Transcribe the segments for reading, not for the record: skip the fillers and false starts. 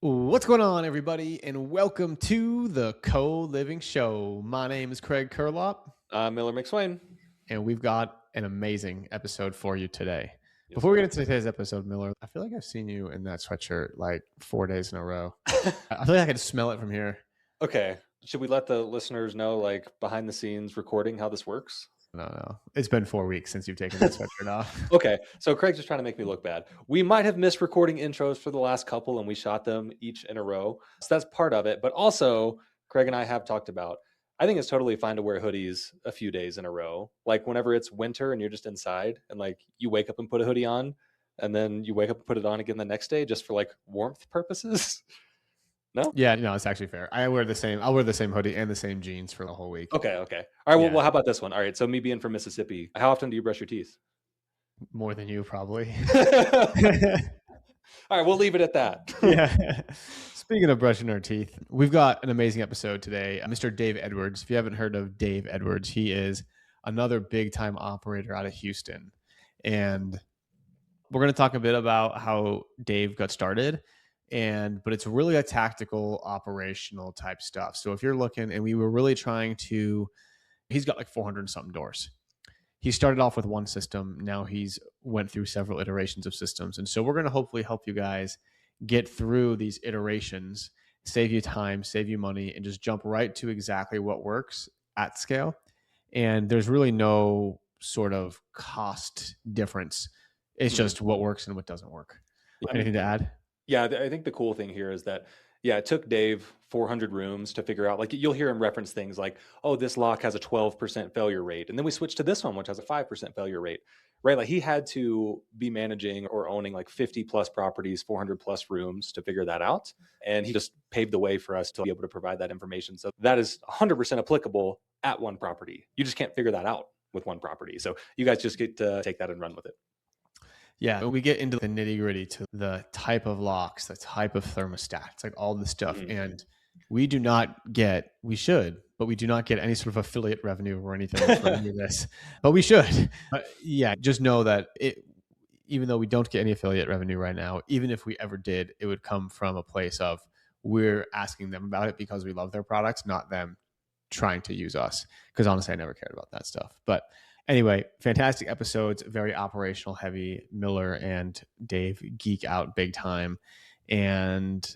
What's going on, everybody, and welcome to the Co-Living Show. My name is Craig Curelop, Miller McSwain. and we've got an amazing episode for you today. Yes, Before we sir. get into today's episode, Miller, I feel like I've seen you in that sweatshirt like 4 days in a row. I feel like I can smell it from here. Okay. Should we let the listeners know, like, behind the scenes recording how this works? No. It's been 4 weeks since you've taken that sweatshirt off. Okay. So Craig's just trying to make me look bad. We might have missed recording intros for the last couple and we shot them each in a row. So that's part of it. But also, Craig and I have talked about, I think it's totally fine to wear hoodies a few days in a row. Like whenever it's winter and you're just inside and like you wake up and put a hoodie on and then you wake up and put it on again the next day just for like warmth purposes. No? Yeah, no, it's actually fair. I'll wear the same hoodie and the same jeans for the whole week. Okay. All right. Yeah. Well, how about this one? All right. So me being from Mississippi, how often do you brush your teeth? More than you, probably. All right. We'll leave it at that. Yeah. Speaking of brushing our teeth, we've got an amazing episode today. Mr. Dave Edwards. If you haven't heard of Dave Edwards, he is another big time operator out of Houston. And we're going to talk a bit about how Dave got started. But it's really a tactical, operational type stuff. So if you're looking, and we were really trying to, he's got like 400 and something doors. He started off with one system. Now he's went through several iterations of systems. And so we're going to hopefully help you guys get through these iterations, save you time, save you money, and just jump right to exactly what works at scale. And there's really no sort of cost difference. It's just what works and what doesn't work. Anything to add? Yeah, I think the cool thing here is that, yeah, it took Dave 400 rooms to figure out, like, you'll hear him reference things like, oh, this lock has a 12% failure rate. And then we switched to this one, which has a 5% failure rate, right? Like he had to be managing or owning like 50 plus properties, 400 plus rooms to figure that out. And he just paved the way for us to be able to provide that information. So that is 100% applicable at one property. You just can't figure that out with one property. So you guys just get to take that and run with it. Yeah, when we get into the nitty gritty to the type of locks, the type of thermostats, like all this stuff. And we do not get, we should, but we do not get any sort of affiliate revenue or anything for any of this, but we should. But yeah, just know that even though we don't get any affiliate revenue right now, even if we ever did, it would come from a place of we're asking them about it because we love their products, not them trying to use us. Because honestly, I never cared about that stuff. But anyway, fantastic episodes, very operational heavy. Miller and Dave geek out big time. And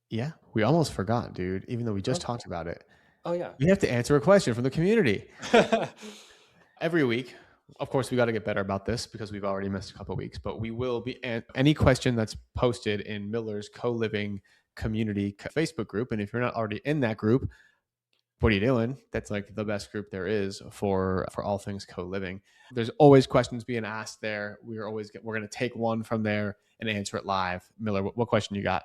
yeah, we almost forgot, dude, even though we just talked about it. Oh, yeah. We have to answer a question from the community. Every week, of course, we got to get better about this because we've already missed a couple of weeks, but we will be any question that's posted in Miller's Co-Living Community Facebook group. And if you're not already in that group, what are you doing? That's like the best group there is for all things co-living. There's always questions being asked there. We're going to take one from there and answer it live. Miller, what question you got?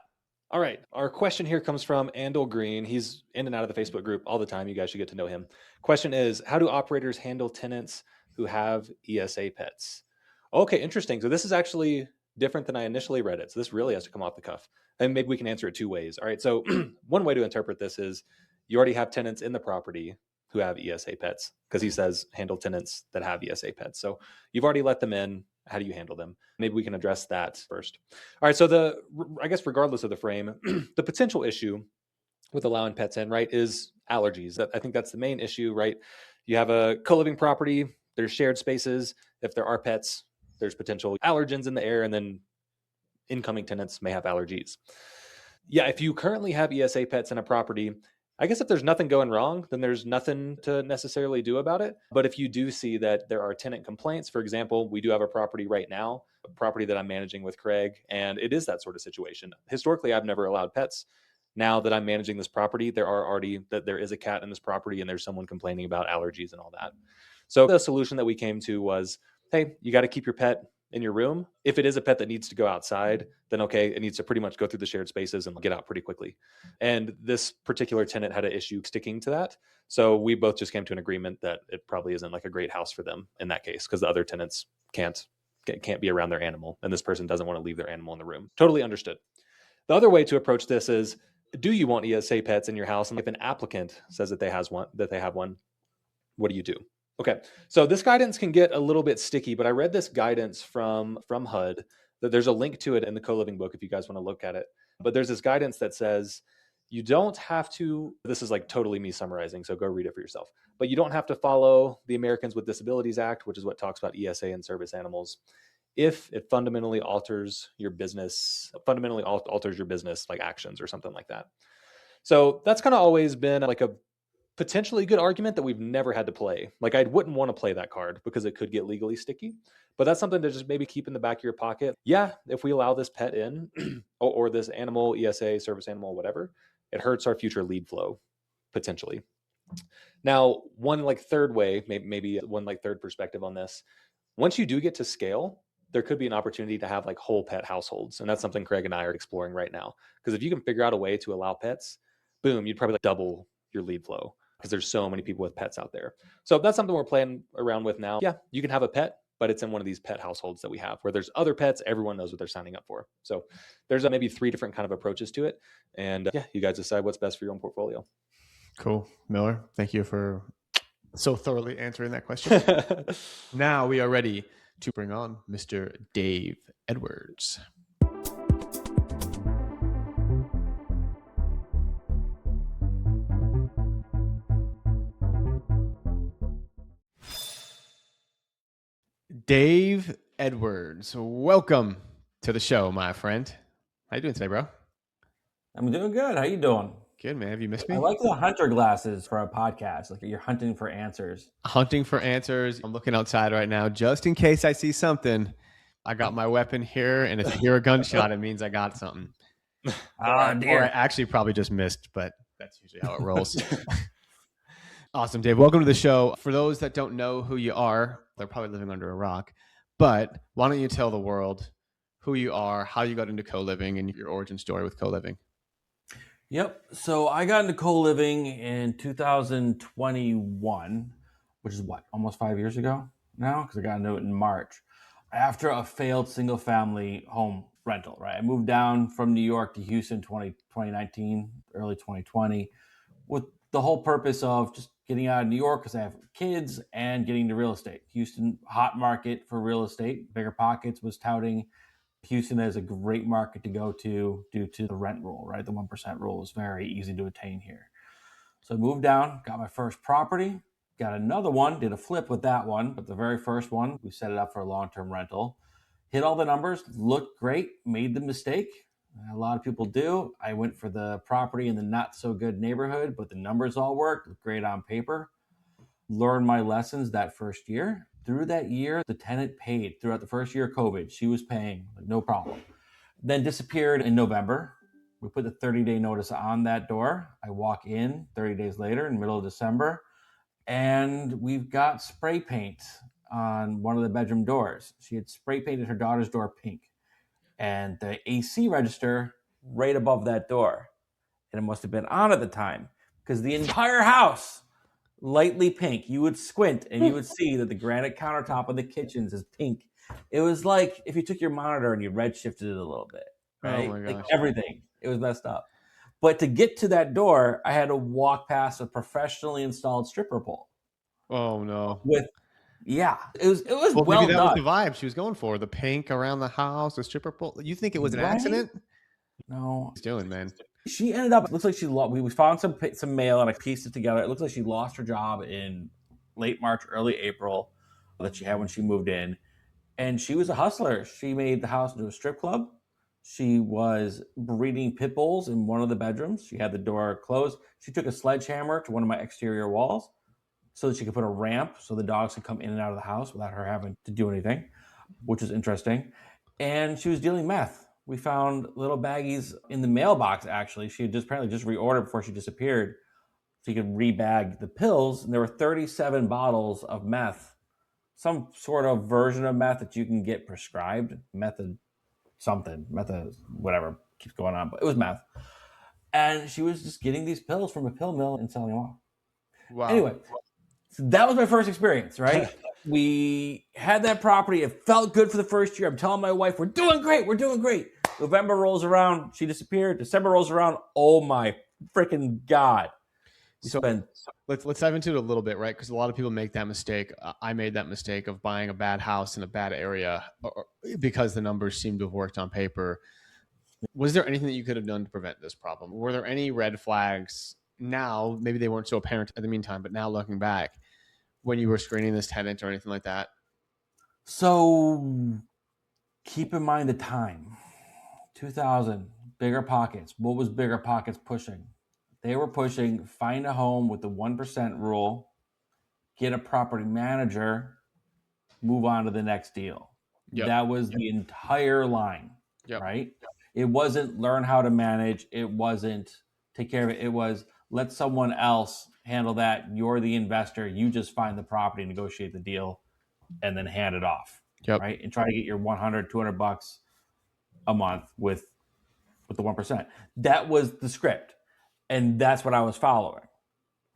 All right. Our question here comes from Andel Green. He's in and out of the Facebook group all the time. You guys should get to know him. Question is, how do operators handle tenants who have ESA pets? Okay, interesting. So this is actually different than I initially read it. So this really has to come off the cuff. And maybe we can answer it two ways. All right. So one way to interpret this is you already have tenants in the property who have ESA pets, because he says handle tenants that have ESA pets. So you've already let them in. How do you handle them? Maybe we can address that first. All right. So I guess regardless of the frame, the potential issue with allowing pets in, right, is allergies. I think that's the main issue, right? You have a co-living property, there's shared spaces. If there are pets, there's potential allergens in the air, and then incoming tenants may have allergies. Yeah, if you currently have ESA pets in a property, I guess if there's nothing going wrong, then there's nothing to necessarily do about it. But if you do see that there are tenant complaints, for example, we do have a property right now, a property that I'm managing with Craig, and it is that sort of situation. Historically, I've never allowed pets. Now that I'm managing this property, there is a cat in this property and there's someone complaining about allergies and all that. So the solution that we came to was, hey, you got to keep your pet in your room. If it is a pet that needs to go outside, then okay, it needs to pretty much go through the shared spaces and get out pretty quickly. And this particular tenant had an issue sticking to that. So we both just came to an agreement that it probably isn't like a great house for them in that case, because the other tenants can't be around their animal, and this person doesn't want to leave their animal in the room. Totally understood. The other way to approach this is, do you want ESA pets in your house? And if an applicant says that they have one, what do you do? Okay, so this guidance can get a little bit sticky, but I read this guidance from HUD There's a link to it in the co-living book if you guys want to look at it. But there's this guidance that says you don't have to, this is like totally me summarizing, so go read it for yourself. But you don't have to follow the Americans with Disabilities Act, which is what talks about ESA and service animals, if it fundamentally alters your business, like actions or something like that. So that's kind of always been like a potentially good argument that we've never had to play. Like I wouldn't want to play that card because it could get legally sticky, but that's something to just maybe keep in the back of your pocket. Yeah, if we allow this pet in or this animal, ESA, service animal, whatever, it hurts our future lead flow potentially. Now, one like third way, maybe one like third perspective on this, once you do get to scale, there could be an opportunity to have like whole pet households. And that's something Craig and I are exploring right now. Because if you can figure out a way to allow pets, boom, you'd probably like double your lead flow because there's so many people with pets out there. So that's something we're playing around with now. Yeah, you can have a pet, but it's in one of these pet households that we have where there's other pets. Everyone knows what they're signing up for. So there's maybe 3 different kind of approaches to it. And yeah, you guys decide what's best for your own portfolio. Cool. Miller, thank you for so thoroughly answering that question. Now we are ready to bring on Mr. Dave Edwards. Dave Edwards, welcome to the show, my friend. How you doing today, bro? I'm doing good. How you doing? Good, man. Have you missed me? I like the hunter glasses for a podcast. Like you're hunting for answers. Hunting for answers. I'm looking outside right now just in case I see something. I got my weapon here, and if you hear a gunshot, it means I got something. Or I actually probably just missed, but that's usually how it rolls. Awesome, Dave. Welcome to the show. For those that don't know who you are, they're probably living under a rock, but why don't you tell the world who you are, how you got into co-living, and your origin story with co-living? Yep. So I got into co-living in 2021, which is what, almost 5 years ago now? Because I got into it in March after a failed single family home rental, right? I moved down from New York to Houston 2019, early 2020, with the whole purpose of just getting out of New York because I have kids and getting into real estate. Houston, hot market for real estate. Bigger Pockets was touting Houston is a great market to go to due to the rent rule, right? The 1% rule is very easy to attain here. So I moved down, got my first property, got another one, did a flip with that one, but the very first one, we set it up for a long-term rental. Hit all the numbers, looked great, made the mistake. A lot of people do. I went for the property in the not so good neighborhood, but the numbers all worked, looked great on paper. Learned my lessons that first year. Through that year, the tenant paid. Throughout the first year of COVID, she was paying, like, no problem. Then disappeared in November. We put the 30-day notice on that door. I walk in 30 days later in the middle of December, and we've got spray paint on one of the bedroom doors. She had spray painted her daughter's door pink, and the AC register right above that door. And it must have been on at the time because the entire house lightly pink. You would squint and you would see that the granite countertop of the kitchens is pink. It was like if you took your monitor and you red shifted it a little bit, right? Oh my gosh. Like everything. It was messed up. But to get to that door, I had to walk past a professionally installed stripper pole. Oh no. It was Well, well maybe that done. was the vibe she was going for. The pink around the house, the stripper pole. You think it was an accident? No. What's doing, man? She ended up, it looks like she lost, we found some mail and I pieced it together. It looks like she lost her job in late March, early April that she had when she moved in. And she was a hustler. She made the house into a strip club. She was breeding pit bulls in one of the bedrooms. She had the door closed. She took a sledgehammer to one of my exterior walls so that she could put a ramp so the dogs could come in and out of the house without her having to do anything, which was interesting. And she was dealing meth. We found little baggies in the mailbox, actually. She had apparently just reordered before she disappeared so you could rebag the pills. And there were 37 bottles of meth, some sort of version of meth that you can get prescribed. Method, whatever, keeps going on. But it was meth. And she was just getting these pills from a pill mill and selling them off. Wow. Anyway, so that was my first experience, right? We had that property. It felt good for the first year. I'm telling my wife, we're doing great. November rolls around. She disappeared. December rolls around. Oh my freaking God. So let's dive into it a little bit, right? Because a lot of people make that mistake. I made that mistake of buying a bad house in a bad area because the numbers seem to have worked on paper. Was there anything that you could have done to prevent this problem? Were there any red flags now? Maybe they weren't so apparent at the meantime, but now looking back, when you were screening this tenant or anything like that? So keep in mind the time. 2000, Bigger Pockets. What was Bigger Pockets pushing? They were pushing find a home with the 1% rule, get a property manager, move on to the next deal. Yep. That was the entire line, Yep. right? It wasn't learn how to manage. It wasn't take care of it. It was let someone else handle that. You're the investor. You just find the property, negotiate the deal, and then hand it off, Yep. right? And try to get your 100, $200 a month with the 1%. That was the script. And that's what I was following,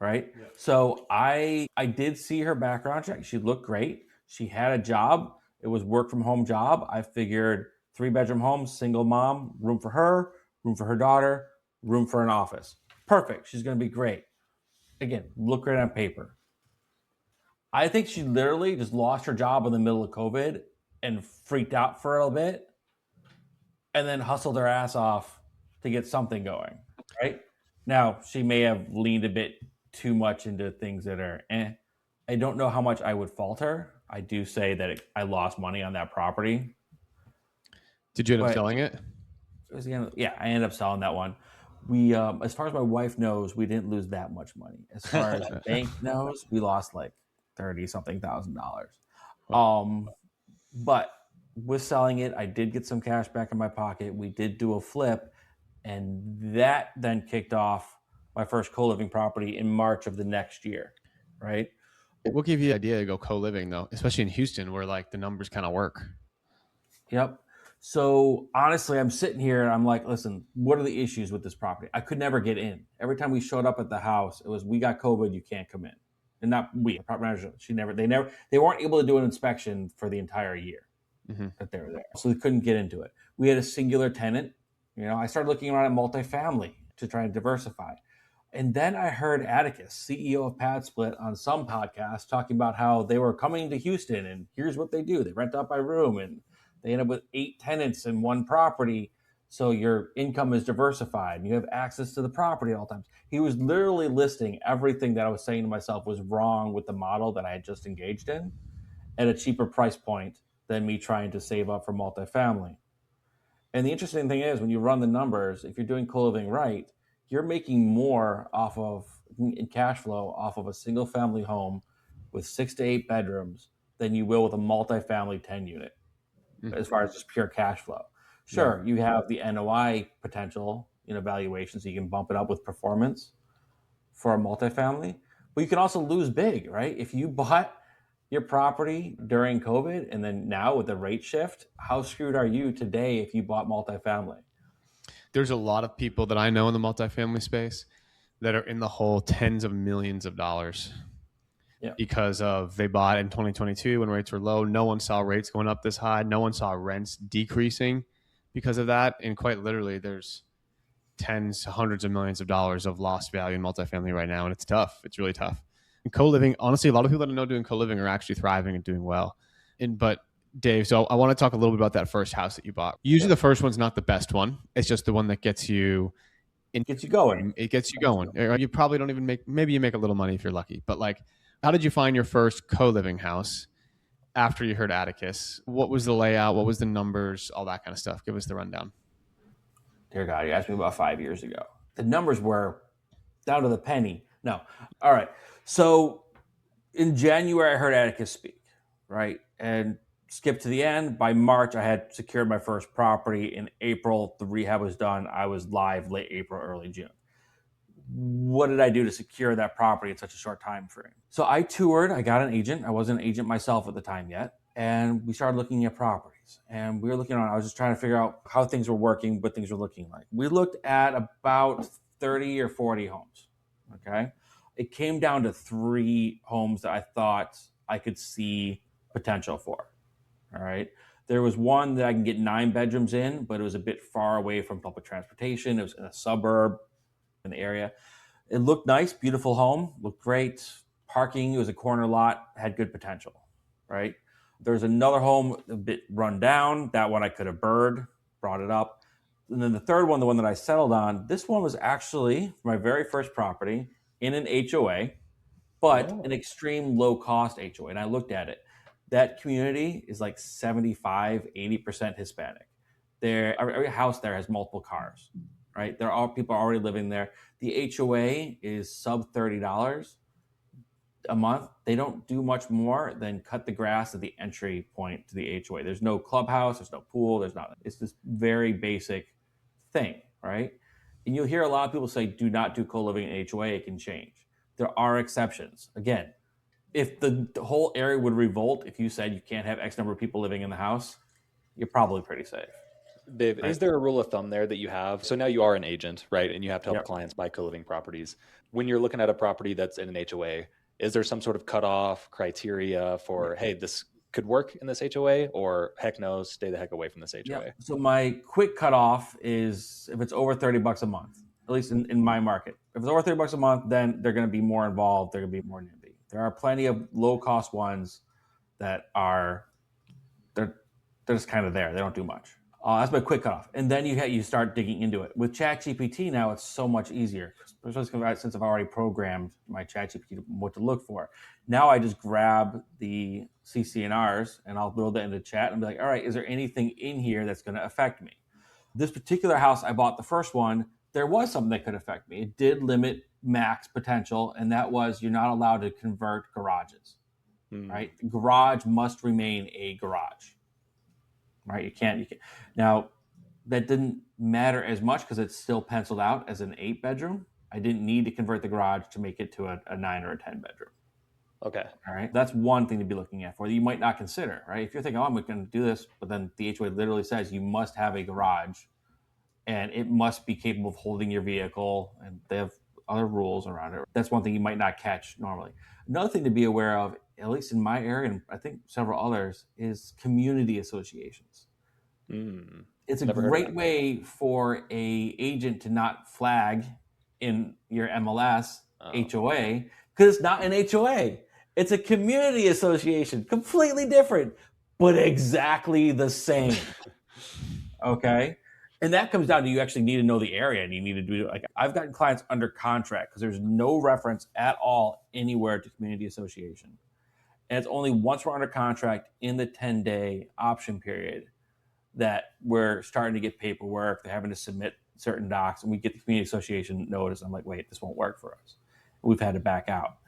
right? Yeah. So I did see her background check. She looked great. She had a job. It was work from home job. I figured 3-bedroom home, single mom, room for her daughter, room for an office. Perfect. She's going to be great. Again, look great on paper. I think she literally just lost her job in the middle of COVID and freaked out for a little bit and then hustled her ass off to get something going, right? Now, she may have leaned a bit too much into things that are I don't know how much I would fault her. I do say that I lost money on that property. Did you end up selling it? Yeah, I ended up selling that one. We, as far as my wife knows, we didn't lose that much money. As far as the bank knows, we lost like $30-something thousand. But with selling it, I did get some cash back in my pocket. We did do a flip, and that then kicked off my first co-living property in March of the next year, right? What gave you the idea to go co-living though, especially in Houston where like the numbers kind of work? Yep. So honestly, I'm sitting here and I'm like, listen, what are the issues with this property? I could never get in. Every time we showed up at the house, it was, we got COVID, you can't come in. And not we, the property manager, they weren't able to do an inspection for the entire year that they were there. So we couldn't get into it. We had a singular tenant. I started looking around at multifamily to try and diversify. And then I heard Atticus, CEO of Pad Split, on some podcast talking about how they were coming to Houston and here's what they do. They rent out by room and they end up with 8 tenants in one property. So your income is diversified and you have access to the property at all times. He was literally listing everything that I was saying to myself was wrong with the model that I had just engaged in at a cheaper price point than me trying to save up for multifamily. And the interesting thing is when you run the numbers, if you're doing co-living right, you're making more off of in cash flow off of a single family home with 6 to 8 bedrooms than you will with a multifamily 10 unit as far as just pure cash flow. Sure, you have the NOI potential in evaluation, so you can bump it up with performance for a multifamily, but you can also lose big, right? If you bought your property during COVID and then now with the rate shift, how screwed are you today if you bought multifamily? There's a lot of people that I know in the multifamily space that are in the hole tens of millions of dollars because of they bought in 2022 when rates were low. No one saw rates going up this high. No one saw rents decreasing because of that. And quite literally, there's tens, hundreds of millions of dollars of lost value in multifamily right now. And it's tough. It's really tough. And co-living, honestly, a lot of people that I know doing co-living are actually thriving and doing well. But Dave, so I want to talk a little bit about that first house that you bought. Usually the first one's not the best one. It's just the one that gets you going. It gets you going. You probably don't even maybe you make a little money if you're lucky. But like, how did you find your first co-living house after you heard Atticus? What was the layout? What was the numbers? All that kind of stuff. Give us the rundown. Dear God, you asked me about 5 years ago. The numbers were down to the penny. No. All right. So in January, I heard Atticus speak, right? And skip to the end. By March, I had secured my first property. In April, the rehab was done. I was live late April, early June. What did I do to secure that property in such a short time frame? So I toured. I got an agent. I wasn't an agent myself at the time yet. And we started looking at properties. And we were looking around. I was just trying to figure out how things were working, what things were looking like. We looked at about 30 or 40 homes, okay? It came down to 3 homes that I thought I could see potential for, all right? There was one that I can get 9 bedrooms in, but it was a bit far away from public transportation. It was in a suburb in the area. It looked nice, beautiful home, looked great. Parking, it was a corner lot, had good potential, right? There's another home a bit run down. That one I could have brought it up. And then the third one, the one that I settled on, this one was actually my very first property in an HOA, but an extreme low cost HOA. And I looked at it. That community is like 75, 80% Hispanic. Every house there has multiple cars, right? There are people already living there. The HOA is sub $30 a month. They don't do much more than cut the grass at the entry point to the HOA. There's no clubhouse, there's no pool, there's nothing. It's this very basic thing, right? And you'll hear a lot of people say, do not do co-living in HOA, it can change. There are exceptions. Again, if the whole area would revolt if you said you can't have X number of people living in the house, you're probably pretty safe. Dave, Right. is there a rule of thumb there that you have? So now you are an agent, right? And you have to help Yep. clients buy co-living properties. When you're looking at a property that's in an HOA, is there some sort of cutoff criteria for, hey, this could work in this HOA, or heck no, stay the heck away from this HOA? Yep. So my quick cutoff is if it's over $30 a month, at least in my market. If it's over $30 a month, then they're going to be more involved. They're going to be more NIMBY. There are plenty of low cost ones that are they're just kind of there. They don't do much. That's my quick cutoff. And then you start digging into it. With ChatGPT now, it's so much easier, especially since I've already programmed my ChatGPT what to look for. Now I just grab the CCNRs and I'll build it into chat and be like, all right, is there anything in here that's going to affect me? This particular house I bought, the first one, there was something that could affect me. It did limit max potential, and that was you're not allowed to convert garages, right? The garage must remain a garage. Right, you can't. Now, that didn't matter as much because it's still penciled out as an 8-bedroom. I didn't need to convert the garage to make it to a 9 or a 10-bedroom. Okay. All right, that's one thing to be looking at for that you might not consider. Right, if you're thinking, oh, I'm going to do this, but then the HOA literally says you must have a garage, and it must be capable of holding your vehicle, and they have other rules around it. That's one thing you might not catch normally. Another thing to be aware of, at least in my area, and I think several others, is community associations. It's a great way for a agent to not flag in your MLS HOA because it's not an HOA. It's a community association, completely different, but exactly the same. Okay. And that comes down to you actually need to know the area, and you need to do like I've gotten clients under contract because there's no reference at all anywhere to community association. And it's only once we're under contract in the 10-day option period that we're starting to get paperwork. They're having to submit certain docs, and we get the community association notice. I'm like, wait, this won't work for us. We've had to back out.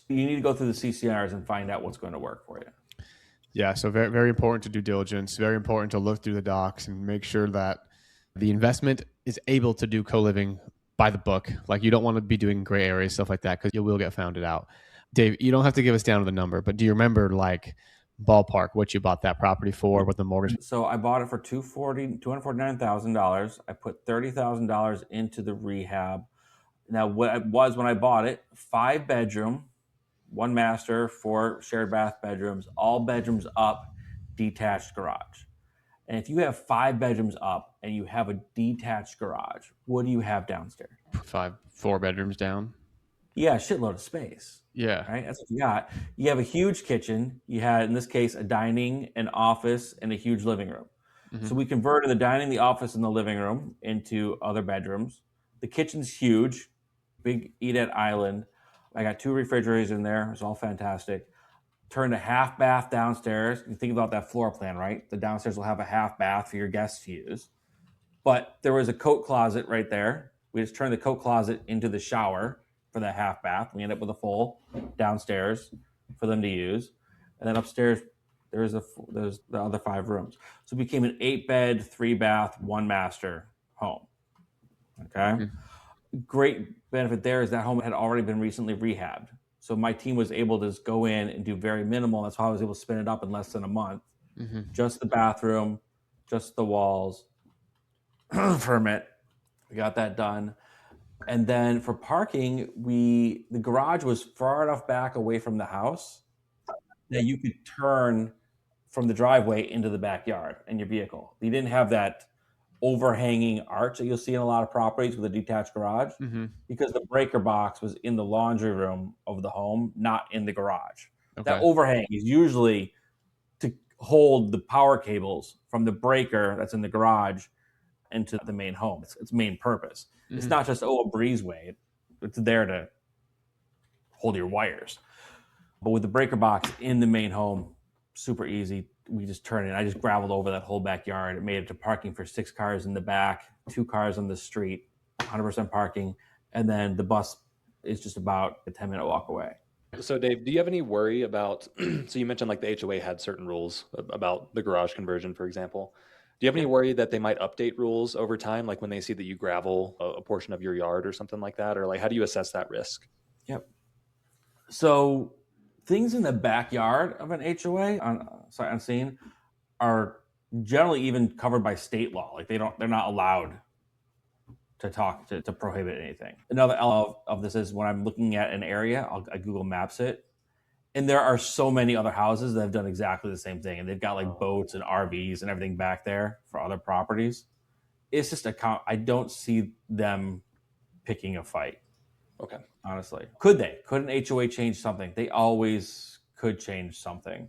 You need to go through the CCRs and find out what's going to work for you. Yeah, so very, very important to due diligence, very important to look through the docs and make sure that the investment is able to do co-living by the book. Like you don't want to be doing gray areas, stuff like that, because you will get found out. Dave, you don't have to give us down to the number, but do you remember like ballpark what you bought that property for with the mortgage? So I bought it for $249,000. I put $30,000 into the rehab. Now, what it was when I bought it, 5-bedroom, 1 master, 4 shared bath bedrooms, all bedrooms up, detached garage. And if you have 5 bedrooms up and you have a detached garage, what do you have downstairs? 4 bedrooms down. Yeah, a shitload of space. Yeah. Right? That's what you got. You have a huge kitchen. You had, in this case, a dining, an office, and a huge living room. Mm-hmm. So we converted the dining, the office, and the living room into other bedrooms. The kitchen's huge, big eat-at island. I got 2 refrigerators in there. It's all fantastic. Turned a half bath downstairs. You think about that floor plan, right? The downstairs will have a half bath for your guests to use. But there was a coat closet right there. We just turned the coat closet into the shower for that half bath. We end up with a full downstairs for them to use. And then upstairs, there's the other 5 rooms. So it became an 8-bed, 3-bath, 1 master home. Okay. Mm-hmm. Great benefit there is that home had already been recently rehabbed. So my team was able to just go in and do very minimal. That's how I was able to spin it up in less than a month. Mm-hmm. Just the bathroom, just the walls, permit. We got that done. And then for parking, the garage was far enough back away from the house that you could turn from the driveway into the backyard in your vehicle. You didn't have that overhanging arch that you'll see in a lot of properties with a detached garage, Mm-hmm. because the breaker box was in the laundry room of the home, not in the garage. That Okay. overhang is usually to hold the power cables from the breaker that's in the garage into the main home. It's its main purpose. It's Mm-hmm. not just, oh, a breezeway. It's there to hold your wires. But with the breaker box in the main home, super easy. We just turn it. I just graveled over that whole backyard. It made it to parking for 6 cars in the back, 2 cars on the street, 100% parking. And then the bus is just about a 10-minute walk away. So, Dave, do you have any worry about? So, you mentioned like the HOA had certain rules about the garage conversion, for example. Do you have any Yep. worry that they might update rules over time, like when they see that you gravel a portion of your yard or something like that? Or like, how do you assess that risk? Yep. So things in the backyard of an HOA on scene are generally even covered by state law. Like they're not allowed to prohibit anything. Another element of this is when I'm looking at an area, I Google Maps it, and there are so many other houses that have done exactly the same thing, and they've got like boats and RVs and everything back there for other properties. It's just I don't see them picking a fight. Okay. Honestly, could they? Could an HOA change something? They always could change something.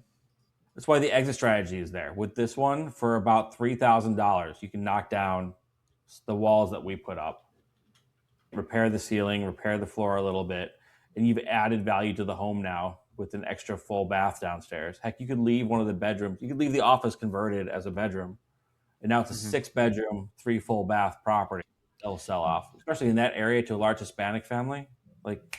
That's why the exit strategy is there. With this one, for about $3,000, you can knock down the walls that we put up, repair the ceiling, repair the floor a little bit, and you've added value to the home now with an extra full bath downstairs. Heck, you could leave one of the bedrooms. You could leave the office converted as a bedroom, and now it's a Mm-hmm. 6-bedroom, 3 full bath property. That'll sell off, especially in that area, to a large Hispanic family, like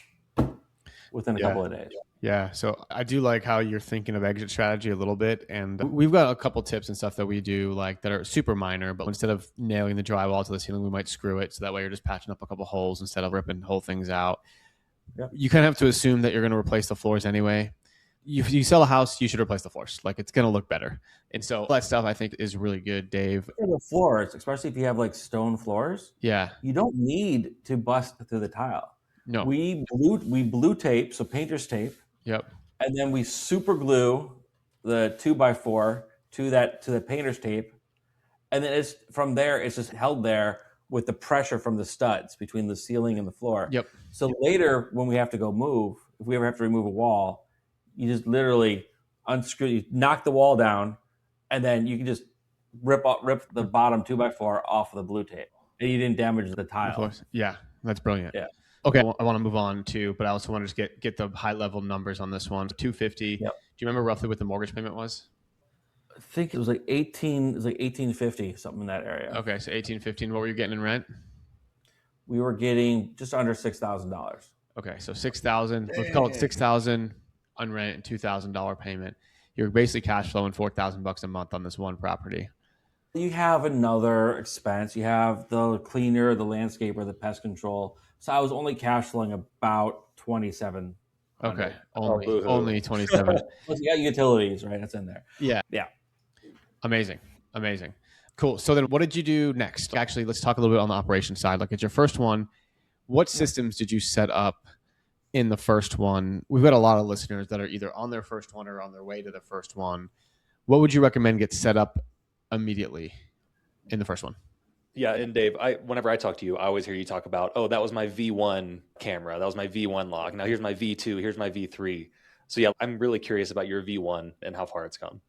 within a Yeah. couple of days. Yeah. So I do like how you're thinking of exit strategy a little bit. And we've got a couple tips and stuff that we do like that are super minor, but instead of nailing the drywall to the ceiling, we might screw it. So that way you're just patching up a couple holes instead of ripping whole things out. Yep. You kind of have to assume that you're going to replace the floors anyway. If you sell a house, you should replace the floors. Like it's going to look better. And so that stuff I think is really good, Dave. For the floors, especially if you have like stone floors, Yeah. you don't need to bust through the tile. No. We blue tape, so painter's tape, Yep. and then we super glue the 2x4 to the painter's tape, and then it's from there. It's just held there with the pressure from the studs between the ceiling and the floor. Yep. So later, when we have to go move, if we ever have to remove a wall, you just literally unscrew, you knock the wall down, and then you can just rip the bottom 2x4 off of the blue tape, and you didn't damage the tile. Yeah. That's brilliant. Yeah. Okay, I want to move on to, but I also want to just get the high level numbers on this one. 250. Yep. Do you remember roughly what the mortgage payment was? I think it was like 18. It was like 1850, something in that area. Okay, so 1815. What were you getting in rent? We were getting just under $6,000. Okay, so 6,000. Let's call it 6,000 on rent and $2,000 payment. You're basically cash flowing $4,000 a month on this one property. You have another expense. You have the cleaner, the landscaper, the pest control. So I was only cash flowing about 27. Okay, boo-hoo. only 27. Plus you got utilities, right? That's in there. Yeah. Yeah. Amazing. Cool. So then what did you do next? Actually, let's talk a little bit on the operation side. Like it's your first one. What systems did you set up in the first one? We've got a lot of listeners that are either on their first one or on their way to the first one. What would you recommend get set up immediately in the first one? Yeah, and Dave, whenever I talk to you, I always hear you talk about, oh, that was my V1 camera, that was my V1 log. Now here's my V2, here's my V3. So yeah, I'm really curious about your V1 and how far it's come.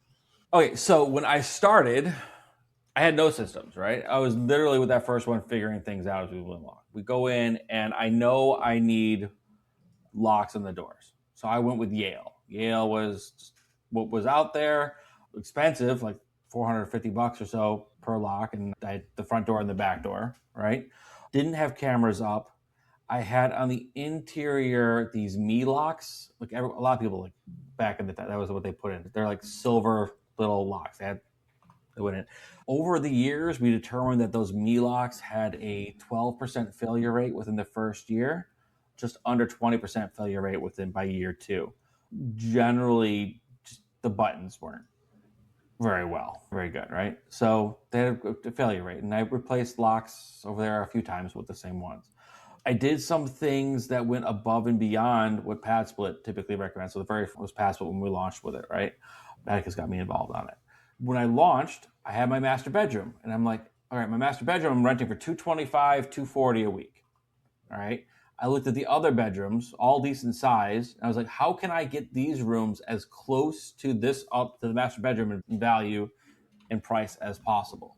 Okay, so when I started, I had no systems, right? I was literally with that first one figuring things out as we went along. We go in, and I know I need locks on the doors. So I went with Yale. Yale was what was out there, expensive, like $450 or so per lock, and I had the front door and the back door, right? Didn't have cameras up. I had on the interior these Me locks. Like a lot of people, like back in the time, that was what they put in. They're like silver little locks. They went in. Over the years, we determined that those Me locks had a 12% failure rate within the first year, just under 20% failure rate by year 2. Generally, just the buttons weren't very good, right? So they had a failure rate, and I replaced locks over there a few times with the same ones. I did some things that went above and beyond what Pad Split typically recommends. So the very first was Pad Split when we launched with it, right? Atticus got me involved on it. When I launched, I had my master bedroom, and I'm like, all right, my master bedroom I'm renting for $225, $240 a week. All right. I looked at the other bedrooms, all decent size, and I was like, how can I get these rooms as close to this up to the master bedroom in value and price as possible?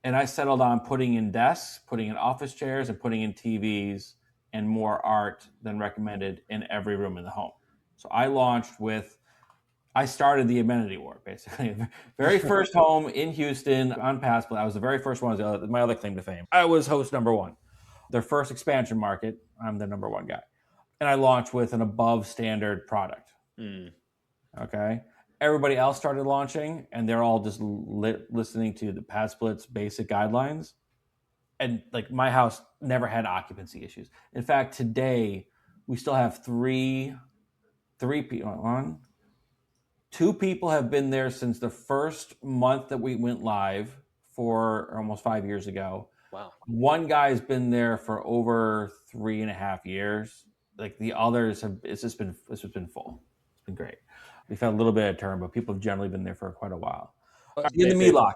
And I settled on putting in desks, putting in office chairs, and putting in TVs and more art than recommended in every room in the home. So I started the amenity war, basically. Very first home in Houston on Passport. I was the very first one. My other claim to fame. I was host number one. Their first expansion market, I'm the number one guy. And I launched with an above standard product. Okay. Everybody else started launching, and they're all just listening to the pad splits basic guidelines. And like my house never had occupancy issues. In fact, today we still have three people. Two people have been there since the first month that we went live for almost 5 years ago. Wow. One guy's been there for over 3.5 years. Like the others have, it's just been full. It's been great. We've had a little bit of turn, but people have generally been there for quite a while. In the MELOC.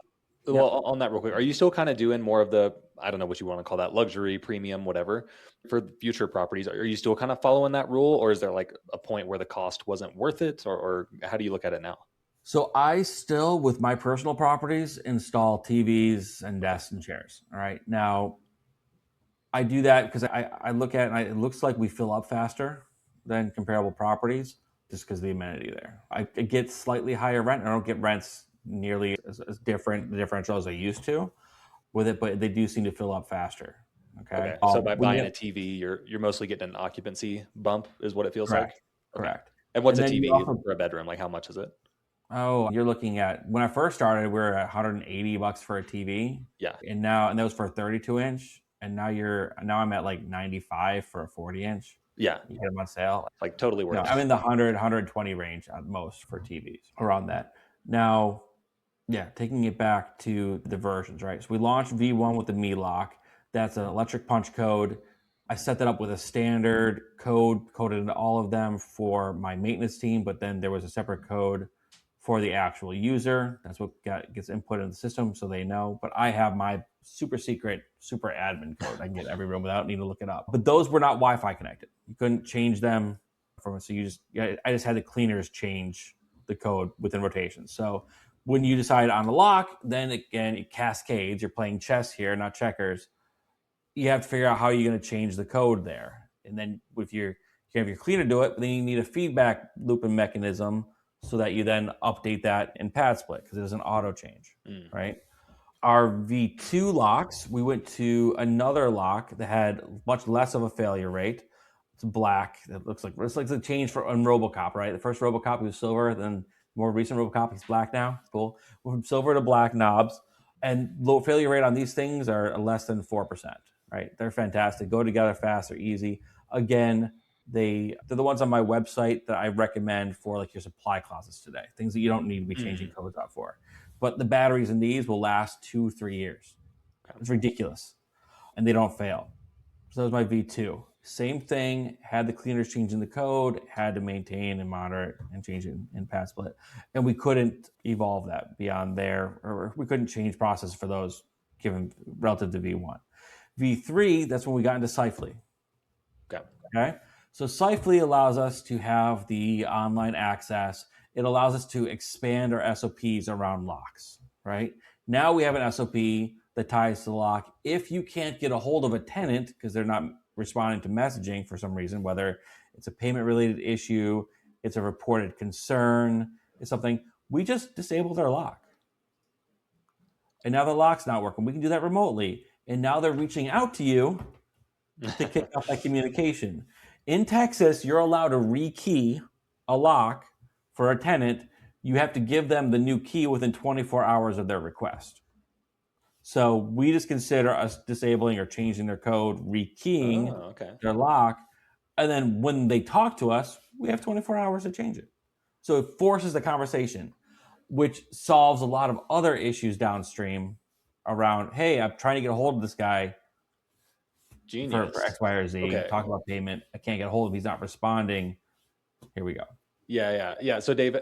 Well, on that real quick, are you still kind of doing more of the, I don't know what you want to call that, luxury, premium, whatever, for future properties? Are you still kind of following that rule, or is there like a point where the cost wasn't worth it, or how do you look at it now? So I still, with my personal properties, install TVs and desks and chairs. All right. Now, I do that because I look at it and it looks like we fill up faster than comparable properties just because of the amenity there. I get slightly higher rent. I don't get rents nearly as different, the differential as I used to with it, but they do seem to fill up faster. Okay. So by buying a TV, you're mostly getting an occupancy bump, is what it feels like. Correct. And what's a TV for a bedroom? Like how much is it? Oh, you're looking at, when I first started, we were at $180 for a TV. Yeah. And that was for a 32-inch. And now I'm at like 95 for a 40-inch. Yeah. You get them on sale. Like totally worth it. I'm in the 120 range at most for TVs, around that. Now, yeah, taking it back to the versions, right? So we launched V1 with the MELOC. That's an electric punch code. I set that up with a standard code, coded into all of them for my maintenance team, but then there was a separate code for the actual user. That's what gets input in the system so they know. But I have my super secret, super admin code. I can get every room without needing to look it up. But those were not Wi-Fi connected. You couldn't change them from it. So I just had the cleaners change the code within rotations. So when you decide on a lock, then again, it cascades. You're playing chess here, not checkers. You have to figure out how you're going to change the code there. And then if you have your cleaner do it, but then you need a feedback looping mechanism so that you then update that in pad split because it is an auto change, right? Our V2 locks, we went to another lock that had much less of a failure rate. It's black. It looks like it's like the change on RoboCop, right? The first RoboCop he was silver, then more recent RoboCop he's black now. It's cool. We're from silver to black knobs, and low failure rate on these things are less than 4%. Right? They're fantastic. Go together fast. They're easy. Again, they're the ones on my website that I recommend for like your supply closets today, things that you don't need to be changing codes out for. But the batteries in these will last 2-3 years. It's ridiculous. And they don't fail. So that was my V2. Same thing, had the cleaners changing the code, had to maintain and monitor it and change it in pad split. And we couldn't evolve that beyond there, or we couldn't change process for those given relative to V1. V3, that's when we got into Sifely. Okay. So Sifely allows us to have the online access. It allows us to expand our SOPs around locks, right? Now we have an SOP that ties to the lock. If you can't get a hold of a tenant because they're not responding to messaging for some reason, whether it's a payment related issue, it's a reported concern, it's something, we just disabled our lock. And now the lock's not working. We can do that remotely. And now they're reaching out to you to kick off that communication. In Texas, you're allowed to rekey a lock for a tenant. You have to give them the new key within 24 hours of their request. So we just consider us disabling or changing their code, rekeying their lock. And then when they talk to us, we have 24 hours to change it. So it forces the conversation, which solves a lot of other issues downstream around, hey, I'm trying to get a hold of this guy for X, Y, or Z. Talk about payment. I can't get a hold of him. He's not responding. Here we go. Yeah. So Dave,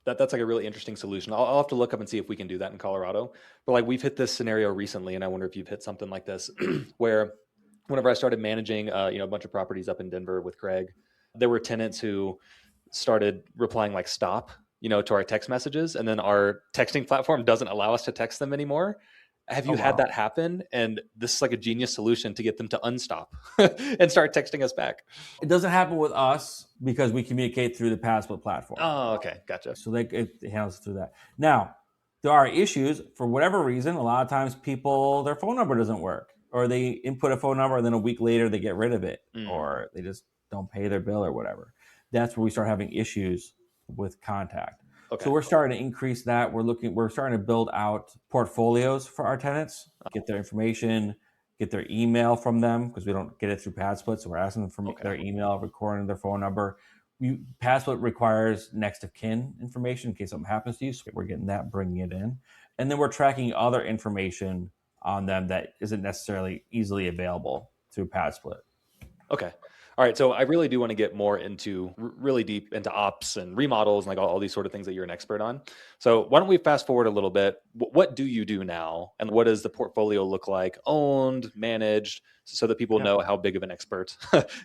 That's like a really interesting solution. I'll have to look up and see if we can do that in Colorado. But like we've hit this scenario recently, and I wonder if you've hit something like this, where whenever I started managing, a bunch of properties up in Denver with Craig, there were tenants who started replying like "stop," to our text messages, and then our texting platform doesn't allow us to text them anymore. Have Oh, you had wow. that happen? And this is like a genius solution to get them to unstop and start texting us back. It doesn't happen with us because we communicate through the Passport platform. Oh, okay, gotcha. So it handles through that. Now, there are issues for whatever reason. A lot of times their phone number doesn't work, or they input a phone number and then a week later they get rid of it, or they just don't pay their bill or whatever. That's where we start having issues with contact. Okay. So we're starting to increase that. We're starting to build out portfolios for our tenants, get their information, get their email from them, because we don't get it through PadSplit. So we're asking them for their email, recording their phone number. PadSplit requires next of kin information in case something happens to you. So we're getting that, bringing it in. And then we're tracking other information on them that isn't necessarily easily available through PadSplit. Okay. All right. So I really do want to get more into really deep into ops and remodels and like all these sort of things that you're an expert on. So why don't we fast forward a little bit? What do you do now? And what does the portfolio look like, owned, managed, so that people know how big of an expert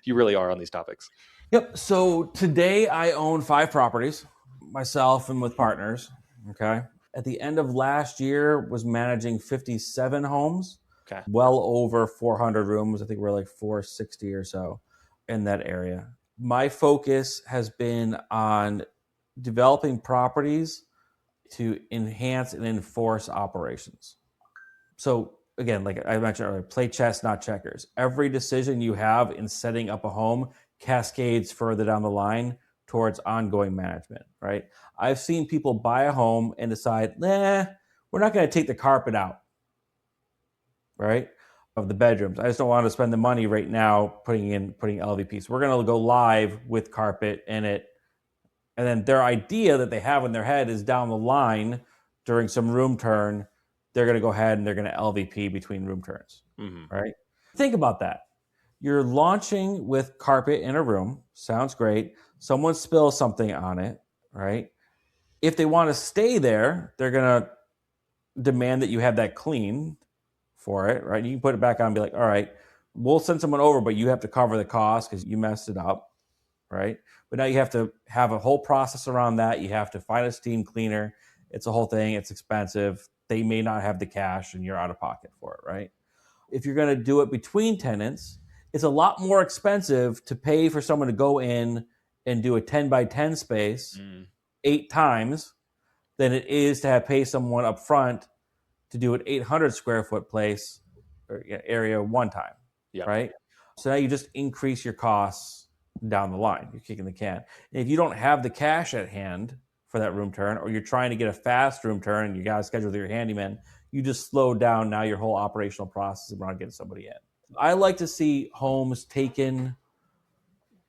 you really are on these topics? Yep. So today I own 5 properties, myself and with partners. Okay. At the end of last year, was managing 57 homes, Okay. well over 400 rooms. I think we're like 460 or so in that area. My focus has been on developing properties to enhance and enforce operations. So again, like I mentioned earlier, play chess, not checkers. Every decision you have in setting up a home cascades further down the line towards ongoing management, right? I've seen people buy a home and decide, we're not going to take the carpet out, right, of the bedrooms. I just don't want to spend the money right now putting LVP. So we're going to go live with carpet in it. And then their idea that they have in their head is down the line during some room turn, they're going to go ahead and they're going to LVP between room turns, right? Think about that. You're launching with carpet in a room. Sounds great. Someone spills something on it, right? If they want to stay there, they're going to demand that you have that clean for it, right? You can put it back on and be like, all right, we'll send someone over, but you have to cover the cost because you messed it up, right? But now you have to have a whole process around that. You have to find a steam cleaner. It's a whole thing. It's expensive. They may not have the cash and you're out of pocket for it, right? If you're going to do it between tenants, it's a lot more expensive to pay for someone to go in and do a 10 by 10 space 8 times than it is to pay someone up front to do an 800 square foot place or area one time, right? So now you just increase your costs down the line. You're kicking the can. And if you don't have the cash at hand for that room turn, or you're trying to get a fast room turn and you got to schedule with your handyman, you just slow down now your whole operational process around getting somebody in. I like to see homes taken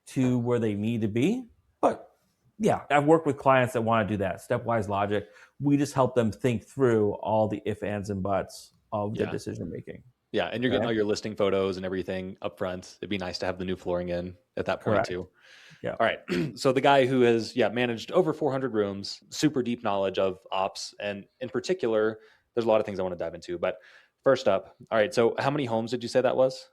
to where they need to be, but yeah, I've worked with clients that want to do that stepwise logic. We just help them think through all the if, ands, and buts of the decision making. Yeah, and you're getting all your listing photos and everything up front. It'd be nice to have the new flooring in at that point too. Yeah. All right. So the guy who has managed over 400 rooms, super deep knowledge of ops, and in particular, there's a lot of things I want to dive into. But first up, all right. So how many homes did you say that was?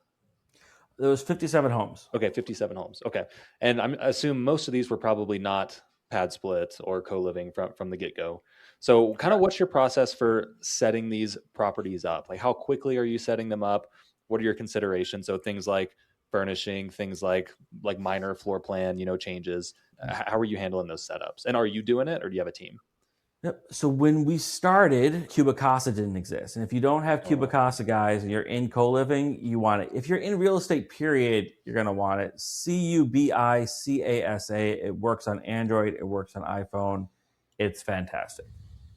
There was 57 homes. Okay, 57 homes. Okay, and I assume most of these were probably not pad split or co-living from the get-go. So kind of what's your process for setting these properties up? Like how quickly are you setting them up? What are your considerations? So things like furnishing, things like minor floor plan, changes. How are you handling those setups? And are you doing it or do you have a team? Yep. So when we started, Cubicasa didn't exist. And if you don't have Cubicasa, guys, and you're in co-living, you want it. If you're in real estate, period, you're going to want it. Cubicasa. It works on Android. It works on iPhone. It's fantastic.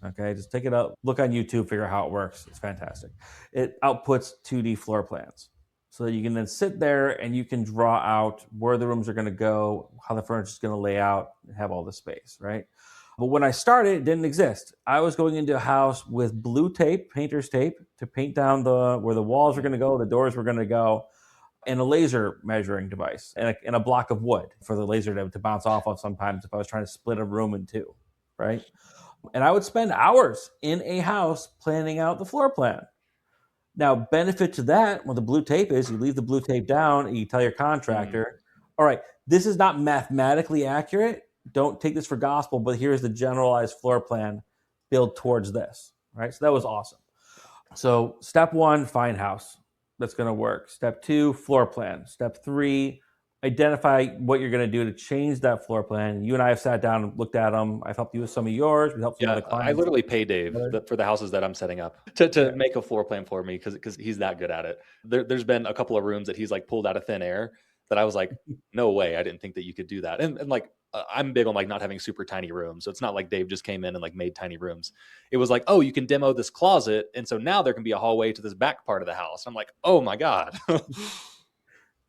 Okay, just take it out. Look on YouTube, figure out how it works. It's fantastic. It outputs 2D floor plans. So that you can then sit there and you can draw out where the rooms are going to go, how the furniture is going to lay out, and have all the space, right? But when I started, it didn't exist. I was going into a house with blue tape, painter's tape, to paint down where the walls were going to go, the doors were going to go, and a laser measuring device, and a block of wood for the laser to bounce off of sometimes if I was trying to split a room in two, right? And I would spend hours in a house planning out the floor plan. Now, benefit to that, well, the blue tape is you leave the blue tape down and you tell your contractor, all right, this is not mathematically accurate. Don't take this for gospel, but here's the generalized floor plan. Build towards this, right? So that was awesome. So step one, find house that's going to work. Step two, floor plan. Step three, identify what you're going to do to change that floor plan. You and I have sat down and looked at them. I've helped you with some of yours. We helped some Yeah, other I clients. literally pay Dave for the houses that I'm setting up to make a floor plan for me because he's that good at it. There's been a couple of rooms that he's like pulled out of thin air that I was like, no way, I didn't think that you could do that. And like I'm big on like not having super tiny rooms, so it's not like Dave just came in and like made tiny rooms. It was like, oh, you can demo this closet, and so now there can be a hallway to this back part of the house. I'm like, oh my god,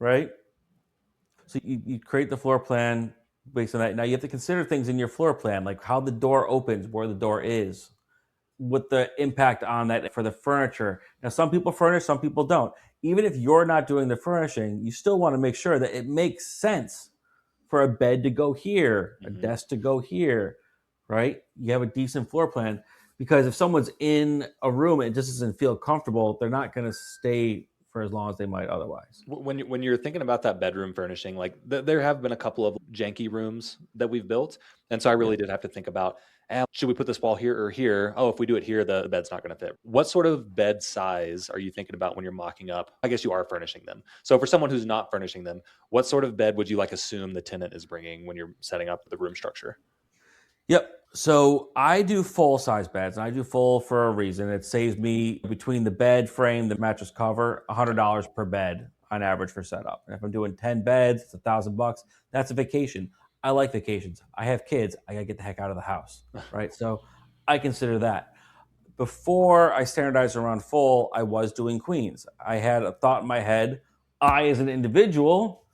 right? So you create the floor plan based on that. Now you have to consider things in your floor plan, like how the door opens, where the door is, what the impact on that for the furniture. Now, some people furnish, some people don't. Even if you're not doing the furnishing, you still want to make sure that it makes sense for a bed to go here, a desk to go here, right? You have a decent floor plan because if someone's in a room and it just doesn't feel comfortable, they're not going to stay for as long as they might otherwise. When you're thinking about that bedroom furnishing, like there have been a couple of janky rooms that we've built, and so I really did have to think about, should we put this wall here or here? Oh, if we do it here, the bed's not going to fit. What sort of bed size are you thinking about when you're mocking up? I guess you are furnishing them. So for someone who's not furnishing them, what sort of bed would you like assume the tenant is bringing when you're setting up the room structure? Yep. So I do full size beds, and I do full for a reason. It saves me between the bed frame, the mattress cover, $100 per bed on average for setup. And if I'm doing 10 beds, it's $1,000. That's a vacation. I like vacations. I have kids. I gotta get the heck out of the house, right? So I consider that. Before I standardized around full, I was doing queens. I had a thought in my head. I, as an individual,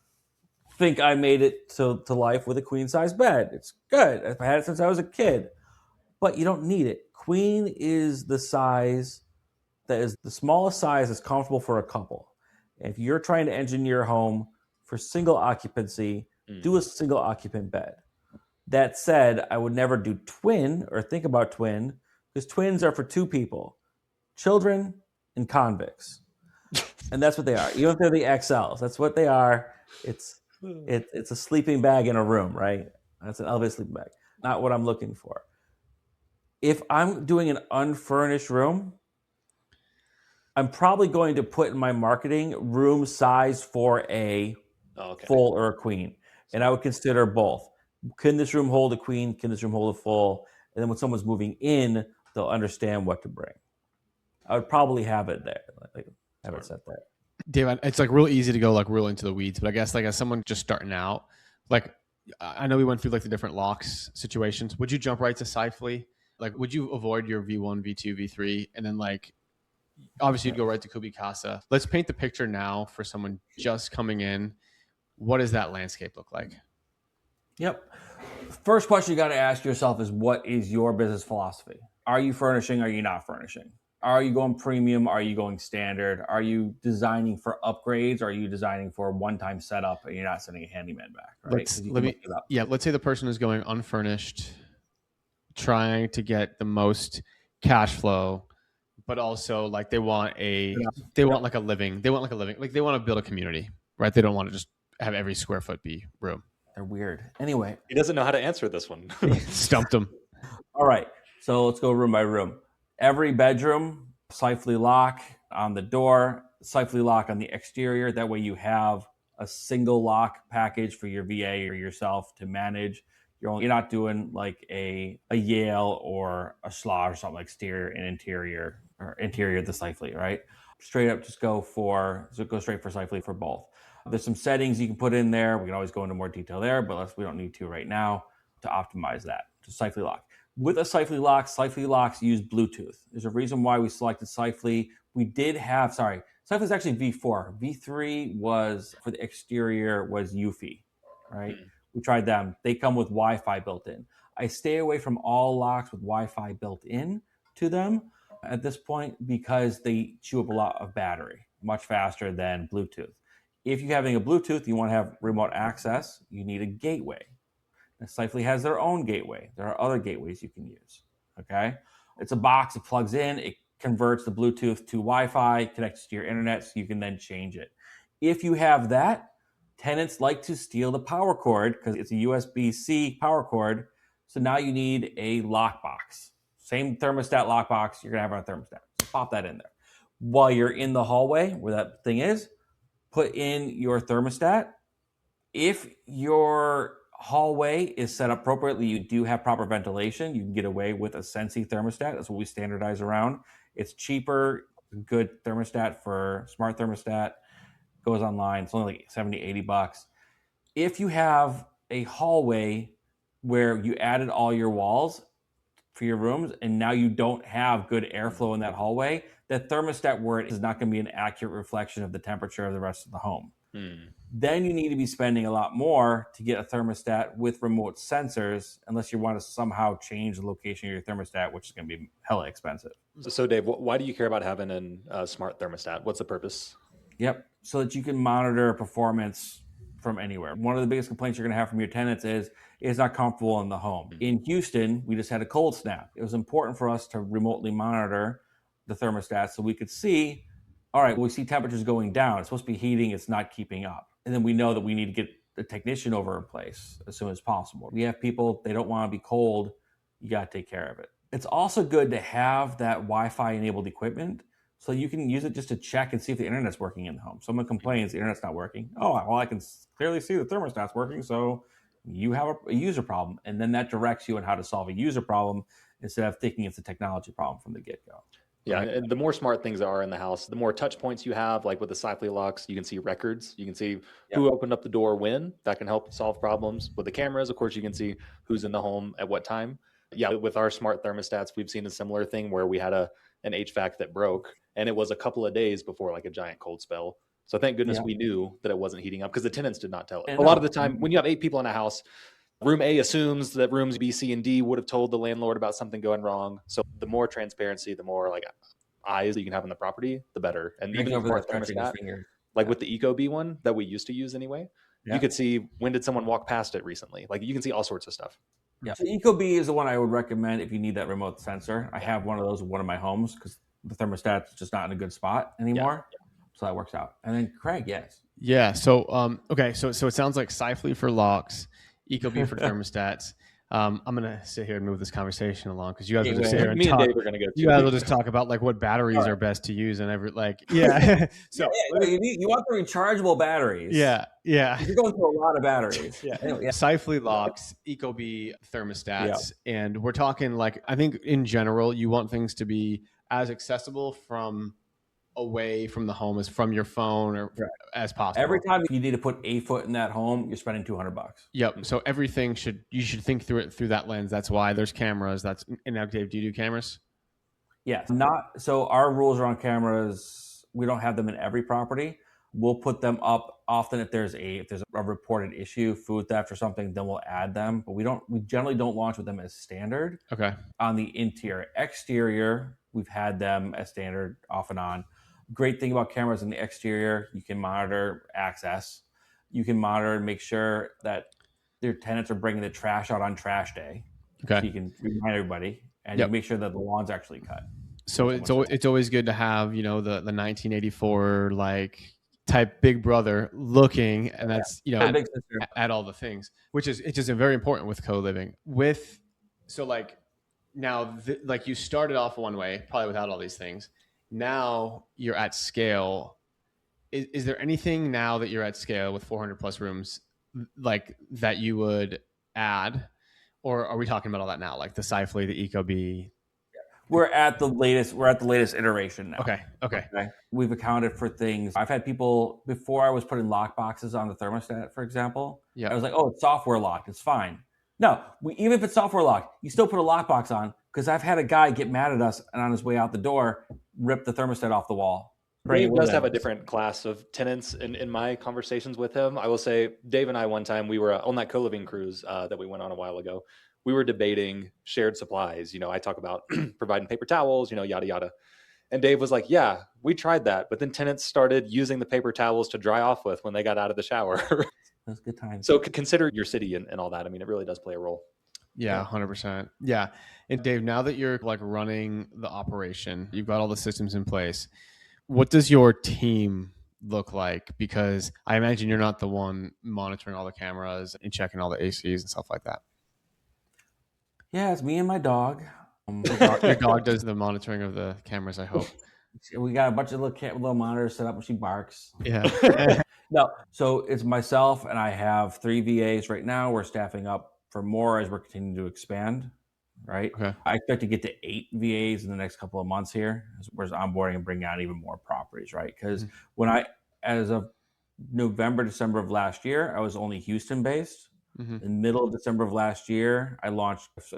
think I made it to life with a queen size bed. It's good. I've had it since I was a kid, but you don't need it. Queen is the size that is the smallest size that's comfortable for a couple. If you're trying to engineer a home for single occupancy, do a single occupant bed. That said, I would never do twin or think about twin because twins are for two people, children and convicts. And that's what they are. Even if they're the XLs, that's what they are. It's a sleeping bag in a room, right? That's an elevated sleeping bag. Not what I'm looking for. If I'm doing an unfurnished room, I'm probably going to put in my marketing room size for a full or a queen. And I would consider both. Can this room hold a queen? Can this room hold a full? And then when someone's moving in, they'll understand what to bring. I would probably have it there. Have it set there. Dave, it's like real easy to go like real into the weeds, but I guess like as someone just starting out, like I know we went through like the different locks situations. Would you jump right to Sifely? Like, would you avoid your V1, V2, V3, and then like obviously you'd go right to Kubi Casa? Let's paint the picture now for someone just coming in. What does that landscape look like? Yep. First question you got to ask yourself is, what is your business philosophy? Are you furnishing? Are you not furnishing? Are you going premium? Are you going standard? Are you designing for upgrades? Are you designing for a one-time setup and you're not sending a handyman back? Right? Let's say the person is going unfurnished, trying to get the most cash flow, but also like they want like a living, like they want to build a community, right? They don't want to just have every square foot be room. They're weird. Anyway, he doesn't know how to answer this one. Stumped him. All right, so let's go room by room. Every bedroom, Sifely lock on the door, Sifely lock on the exterior. That way you have a single lock package for your VA or yourself to manage. You're not doing like a Yale or a Schla or something like exterior and interior or interior of the Sifely, right? Straight up, just go straight for Sifely for both. There's some settings you can put in there. We can always go into more detail there, but we don't need to right now to optimize that. Just Sifely lock. With a Sifely lock, Sifely locks use Bluetooth. There's a reason why we selected Sifely. Sifely is actually V4. V3 was, for the exterior, was Eufy, right? We tried them. They come with Wi-Fi built in. I stay away from all locks with Wi-Fi built in to them at this point because they chew up a lot of battery, much faster than Bluetooth. If you're having a Bluetooth, you want to have remote access, you need a gateway. And Sifely has their own gateway. There are other gateways you can use. Okay. It's a box, it plugs in, it converts the Bluetooth to Wi-Fi, connects to your internet, so you can then change it. If you have that, tenants like to steal the power cord because it's a USB-C power cord. So now you need a lockbox. Same thermostat lockbox you're going to have on a thermostat. So pop that in there. While you're in the hallway where that thing is, put in your thermostat. If your hallway is set up appropriately, you do have proper ventilation, you can get away with a Sensi thermostat. That's what we standardize around. It's cheaper, good thermostat for smart thermostat. Goes online. It's only like 70, $80. If you have a hallway where you added all your walls for your rooms and now you don't have good airflow in that hallway, that thermostat where it is not going to be an accurate reflection of the temperature of the rest of the home. Then you need to be spending a lot more to get a thermostat with remote sensors, unless you want to somehow change the location of your thermostat, which is going to be hella expensive. So Dave, why do you care about having a smart thermostat? What's the purpose? Yep. So that you can monitor performance from anywhere. One of the biggest complaints you're going to have from your tenants is it's not comfortable in the home. In Houston, we just had a cold snap. It was important for us to remotely monitor the thermostat so we could see, all right, we see temperatures going down. It's supposed to be heating. It's not keeping up. And then we know that we need to get a technician over in place as soon as possible. We have people, they don't want to be cold. You got to take care of it. It's also good to have that Wi-Fi enabled equipment so you can use it just to check and see if the internet's working in the home. Someone complains the internet's not working. Oh, well, I can clearly see the thermostat's working, so you have a user problem. And then that directs you on how to solve a user problem instead of thinking it's a technology problem from the get-go. Yeah, Right? and the more smart things are in the house, the more touch points you have, like with the Sifely locks, you can see records. You can see who opened up the door when. That can help solve problems. With the cameras, of course, you can see who's in the home at what time. Yeah, with our smart thermostats, we've seen a similar thing where we had an HVAC that broke, and it was a couple of days before like a giant cold spell. So thank goodness we knew that it wasn't heating up because the tenants did not tell us. A lot of the time, when you have 8 people in a house, room A assumes that rooms B, C, and D would have told the landlord about something going wrong. So the more transparency, the more like eyes that you can have on the property, the better. And even over the thermostat, like with the Ecobee one that we used to use anyway, you could see when did someone walk past it recently. Like you can see all sorts of stuff. Yeah. So Ecobee is the one I would recommend if you need that remote sensor. I have one of those in one of my homes because the thermostat's just not in a good spot anymore. So that works out. And then Craig, yes. Yeah. So okay. So it sounds like Sifely for locks, Ecobee for thermostats. I'm gonna sit here and move this conversation along because you guys will just sit here and talk. Me and Dave are gonna go. You guys will just talk about like what batteries are best to use and So you want the rechargeable batteries. Yeah. You're going through a lot of batteries. Sifely locks, Ecobee thermostats, and we're talking like I think in general you want things to be as accessible from away from the home as from your phone or as possible. Every time you need to put a foot in that home, you're spending $200. Yep. So everything you should think through it through that lens. That's why there's cameras. And now, Dave, do you do cameras? Yes. So our rules around cameras, we don't have them in every property. We'll put them up often if there's a reported issue, food theft or something, then we'll add them. But we generally don't launch with them as standard. Okay. On the interior. Exterior, we've had them as standard off and on. Great thing about cameras in the exterior, you can monitor access. You can monitor and make sure that their tenants are bringing the trash out on trash day. Okay. So you can remind everybody and you make sure that the lawn's actually cut. So it's always good to have, the 1984 like type Big Brother looking, and that's at all the things, which is very important with co-living. So like now, like you started off one way, probably without all these things. Now you're at scale. Is there anything now that you're at scale with 400 plus rooms, like that you would add, or are we talking about all that now, like the Sifely, the Ecobee? We're at the latest iteration now. Okay. We've accounted for things. I've had people before I was putting lock boxes on the thermostat, for example. I was like, oh, it's software locked. It's fine. No, even if it's software locked, you still put a lockbox on because I've had a guy get mad at us and on his way out the door, rip the thermostat off the wall. Dave does have a different class of tenants in my conversations with him. I will say, Dave and I, one time, we were on that co-living cruise that we went on a while ago. We were debating shared supplies. I talk about providing paper towels, yada, yada. And Dave was like, yeah, we tried that. But then tenants started using the paper towels to dry off with when they got out of the shower. Those good times. So consider your city and all that. I mean, it really does play a role. Yeah, 100%. Yeah. And Dave, now that you're like running the operation, you've got all the systems in place. What does your team look like? Because I imagine you're not the one monitoring all the cameras and checking all the ACs and stuff like that. Yeah, it's me and my dog. Your dog does the monitoring of the cameras, I hope. We got a bunch of little monitors set up when she barks. Yeah. No, so it's myself, and I have 3 VAs right now. We're staffing up for more as we're continuing to expand, right? Okay. I expect to get to 8 VAs in the next couple of months here, as we're onboarding and bringing on even more properties, right? Because as of November, December of last year, I was only Houston based. Mm-hmm. In middle of December of last year, I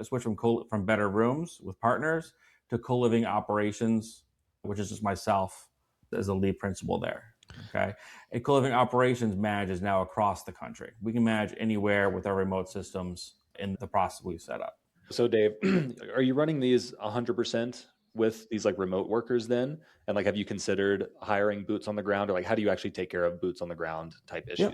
switched from better rooms with partners to co-living operations, which is just myself as a lead principal there. Okay. And co-living operations manages now across the country. We can manage anywhere with our remote systems in the process we've set up. So Dave, are you running these 100% with these like remote workers then? And like, have you considered hiring boots on the ground, or like, how do you actually take care of boots on the ground type issues? Yep.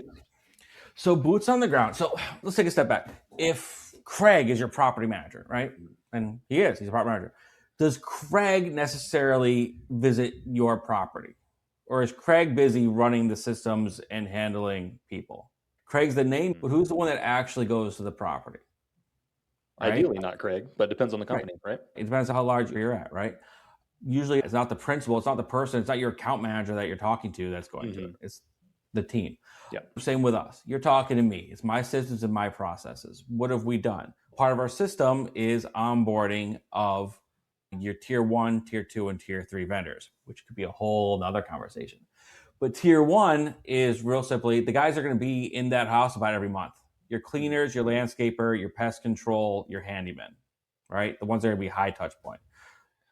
So boots on the ground. So let's take a step back. If Craig is your property manager, right? And he's a property manager. Does Craig necessarily visit your property? Or is Craig busy running the systems and handling people? Craig's the name, but who's the one that actually goes to the property? Right? Ideally not Craig, but it depends on the company, right? It depends on how large you're at, right? Usually it's not the principal, it's not the person, it's not your account manager that you're talking to that's going to it. It's the team. Yeah. Same with us. You're talking to me. It's my systems and my processes. What have we done? Part of our system is onboarding of your tier 1, tier 2, and tier 3 vendors, which could be a whole nother conversation. But tier 1 is real simply, the guys are going to be in that house about every month. Your cleaners, your landscaper, your pest control, your handyman, right? The ones that are going to be high touch point.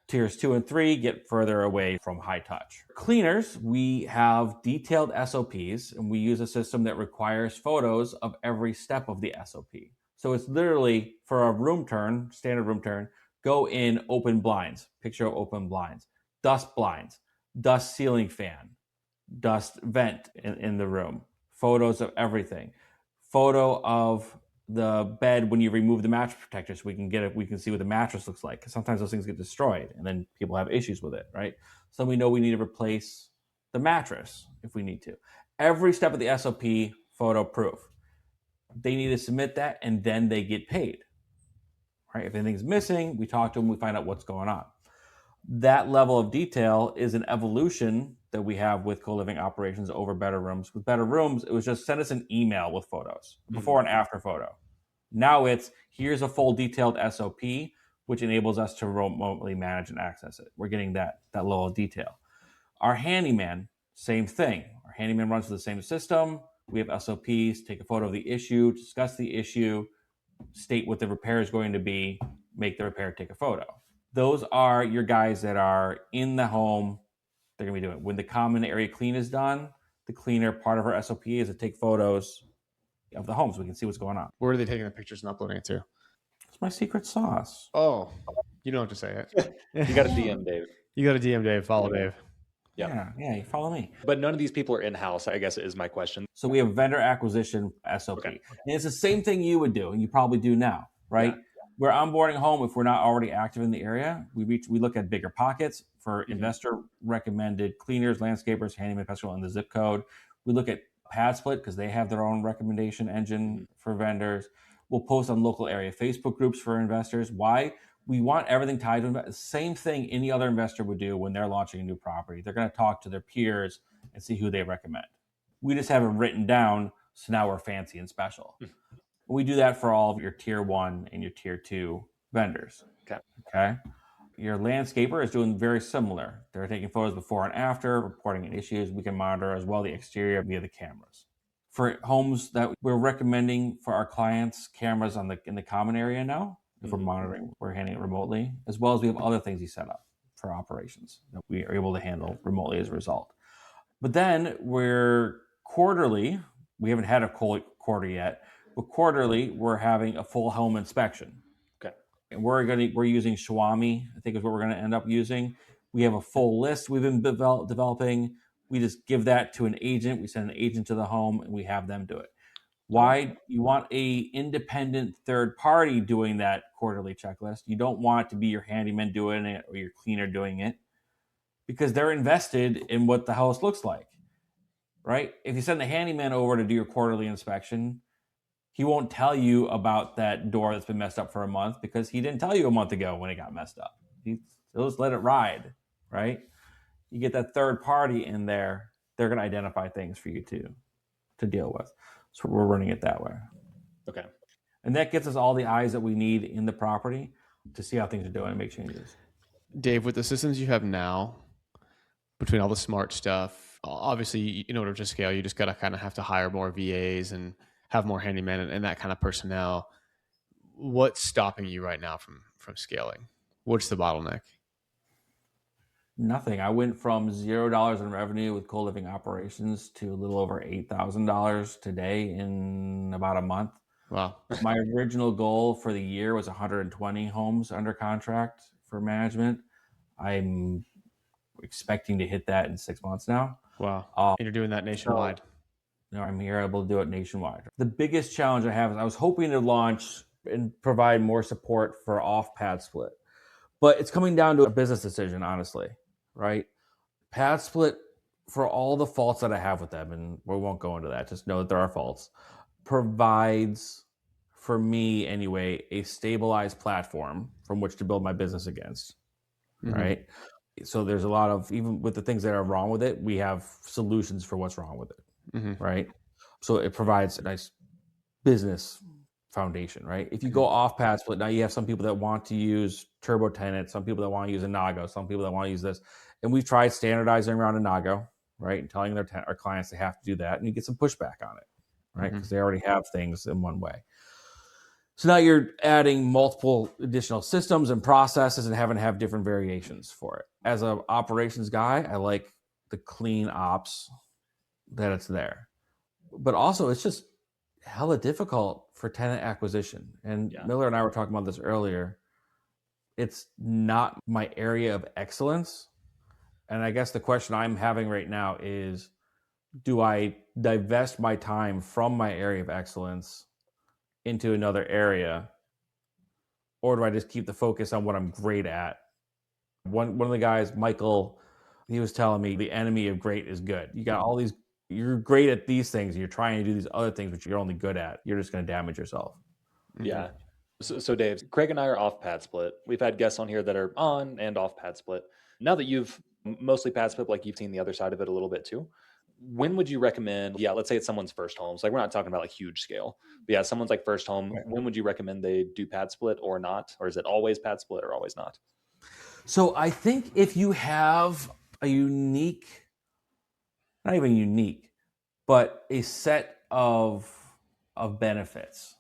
Tiers 2 and 3 get further away from high touch. Cleaners, we have detailed SOPs, and we use a system that requires photos of every step of the SOP. So it's literally for a room turn, standard room turn, go in open blinds, picture of open blinds, dust blinds, dust ceiling fan, dust vent in the room, photos of everything, photo of the bed when you remove the mattress protector, so we can see what the mattress looks like. Because sometimes those things get destroyed and then people have issues with it, right? So we know we need to replace the mattress if we need to. Every step of the SOP, photo proof. They need to submit that and then they get paid, right? If anything's missing, we talk to them, we find out what's going on. That level of detail is an evolution that we have with co-living operations over Better Rooms. With Better Rooms, it was just send us an email with photos, before and after photo. Now it's, here's a full detailed SOP, which enables us to remotely manage and access it. We're getting that level of detail. Our handyman, same thing. Our handyman runs through the same system. We have SOPs, take a photo of the issue, discuss the issue, state what the repair is going to be, make the repair, take a photo. Those are your guys that are in the home. They're going to be doing it. When the common area clean is done, the cleaner, part of our SOP is to take photos of the home so we can see what's going on. Where are they taking the pictures and uploading it to? It's my secret sauce. Oh, you don't have to say it. You got to DM Dave. You got to DM Dave. Follow Dave. Yeah, you follow me. But none of these people are in-house, I guess, is my question. So we have vendor acquisition SOP. Okay. And it's the same thing you would do, and you probably do now, right? Yeah. We're onboarding home if we're not already active in the area. We look at bigger pockets for investor recommended cleaners, landscapers, handyman, pest control, and the zip code. We look at Pad Split because they have their own recommendation engine for vendors. We'll post on local area Facebook groups for investors. Why? We want everything tied to the same thing any other investor would do when they're launching a new property. They're going to talk to their peers and see who they recommend. We just have it written down, so now we're fancy and special. We do that for all of your tier 1 and your tier 2 vendors. Okay. Your landscaper is doing very similar. They're taking photos before and after, reporting any issues. We can monitor as well the exterior via the cameras. For homes that we're recommending for our clients, cameras in the common area now. If we're monitoring, we're handling it remotely, as well as we have other things we set up for operations that we are able to handle remotely as a result. But then we're quarterly, we haven't had a quarter yet, but quarterly we're having a full home inspection. Okay. And we're using Xiaomi, I think is what we're going to end up using. We have a full list we've been developing. We just give that to an agent. We send an agent to the home and we have them do it. Why you want a independent third party doing that quarterly checklist? You don't want it to be your handyman doing it or your cleaner doing it, because they're invested in what the house looks like, right? If you send the handyman over to do your quarterly inspection, he won't tell you about that door that's been messed up for a month because he didn't tell you a month ago when it got messed up. He'll just let it ride, right? You get that third party in there, they're going to identify things for you to deal with. So we're running it that way. Okay. And that gets us all the eyes that we need in the property to see how things are doing and make changes. Dave, with the systems you have now, between all the smart stuff, obviously, in order to scale, you just got to kind of have to hire more VAs and have more handymen and that kind of personnel. What's stopping you right now from scaling? What's the bottleneck? Nothing. I went from $0 in revenue with co-living operations to a little over $8,000 today in about a month. Wow. My original goal for the year was 120 homes under contract for management. I'm expecting to hit that in 6 months now. Wow. And you're doing that nationwide. So, I'm here able to do it nationwide. The biggest challenge I have is I was hoping to launch and provide more support for off pad split, but it's coming down to a business decision, honestly, right? Pad split, for all the faults that I have with them, and we won't go into that, just know that there are faults, provides, for me anyway, a stabilized platform from which to build my business against, right? So there's a lot of, even with the things that are wrong with it, we have solutions for what's wrong with it, right? So it provides a nice business foundation, right? If you go off pad split, now you have some people that want to use turbo tenant, some people that want to use a Nago, some people that want to use this. And we've tried standardizing around a Nago, right? And telling our clients they have to do that. And you get some pushback on it, right? Because they already have things in one way. So now you're adding multiple additional systems and processes and having to have different variations for it. As an operations guy, I like the clean ops that it's there. But also, it's just hella difficult for tenant acquisition. And Miller and I were talking about this earlier. It's not my area of excellence. And I guess the question I'm having right now is, do I divest my time from my area of excellence into another area? Or do I just keep the focus on what I'm great at? One of the guys, Michael, he was telling me the enemy of great is good. You got all these, you're great at these things, and you're trying to do these other things, which you're only good at. You're just going to damage yourself. Yeah. So Dave, Craig and I are off pad split. We've had guests on here that are on and off pad split. Now that you've mostly pad split, like you've seen the other side of it a little bit too, when would you recommend, let's say it's someone's first home. So like we're not talking about like huge scale, but someone's like first home. Right. When would you recommend they do pad split or not? Or is it always pad split or always not? So I think if you have a unique, not even unique, but a set of benefits.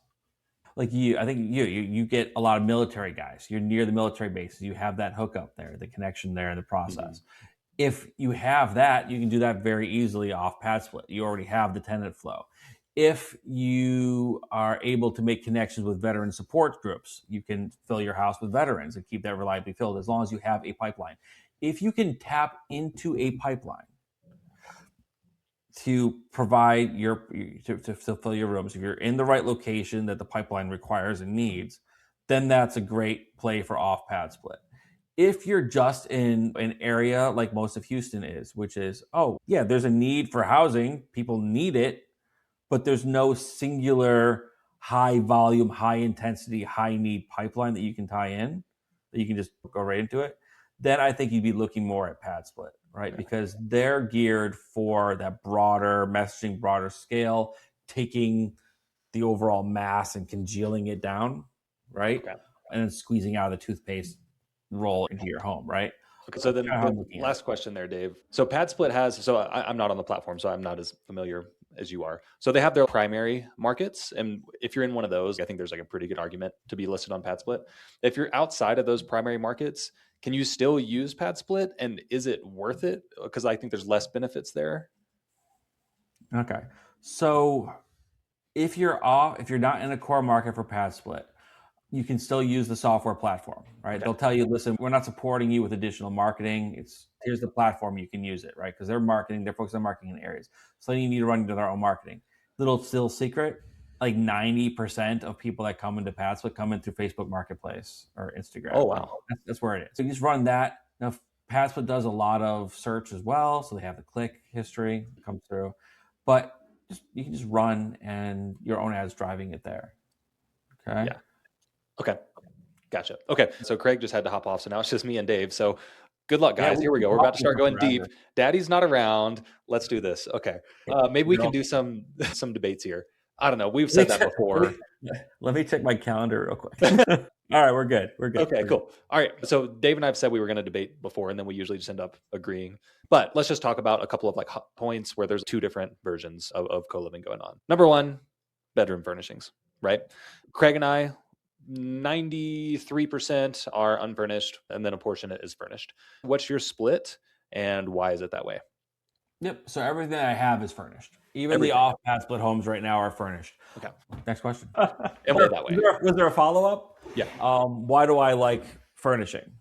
Like I think you get a lot of military guys. You're near the military bases. You have that hookup there, the connection there, the process. If you have that, you can do that very easily off pad split. You already have the tenant flow. If you are able to make connections with veteran support groups, you can fill your house with veterans and keep that reliably filled as long as you have a pipeline. If you can tap into a pipeline to provide to fill your rooms, if you're in the right location that the pipeline requires and needs, then that's a great play for off pad split. If you're just in an area like most of Houston is, which is, there's a need for housing, people need it, but there's no singular high volume, high intensity, high need pipeline that you can tie in, that you can just go right into it, then I think you'd be looking more at pad split, right? Okay. Because they're geared for that broader messaging, broader scale, taking the overall mass and congealing it down, right? Okay. And then squeezing out of the toothpaste roll into your home, right? Okay, so then the last question there, Dave. So pad split has, I'm not on the platform, so I'm not as familiar as you are. So they have their primary markets. And if you're in one of those, I think there's like a pretty good argument to be listed on pad split. If you're outside of those primary markets, can you still use pad split? And is it worth it? Because I think there's less benefits there. Okay. So if you're not in a core market for pad split, you can still use the software platform, right? Okay. They'll tell you, listen, we're not supporting you with additional marketing. Here's the platform, you can use it, right? Because they're focused on marketing in areas. So then you need to run into their own marketing. Little still secret, like 90% of people that come into Pad Split come in through Facebook Marketplace or Instagram. Oh, wow. That's where it is. So you just run that. Now, Pad Split does a lot of search as well, so they have the click history come through. But you can just run and your own ads driving it there. Okay. Yeah. Okay. Gotcha. Okay. So Craig just had to hop off. So now it's just me and Dave. So good luck, guys. Here we go. We're about to start going deep. Daddy's not around. Let's do this. Okay. Maybe we can do some debates here. I don't know. We've said that before. Let me check my calendar real quick. All right, we're good. Okay, cool. All right. So Dave and I have said we were going to debate before, and then we usually just end up agreeing. But let's just talk about a couple of like hot points where there's two different versions of co-living going on. Number one, bedroom furnishings, right? Craig and I, 93% are unfurnished, and then a portion is furnished. What's your split, and why is it that way? Yep. So everything I have is furnished. Even the off Pad Split homes right now are furnished. Okay. Next question. And why that way? Was there a follow-up? Yeah. Why do I like furnishing?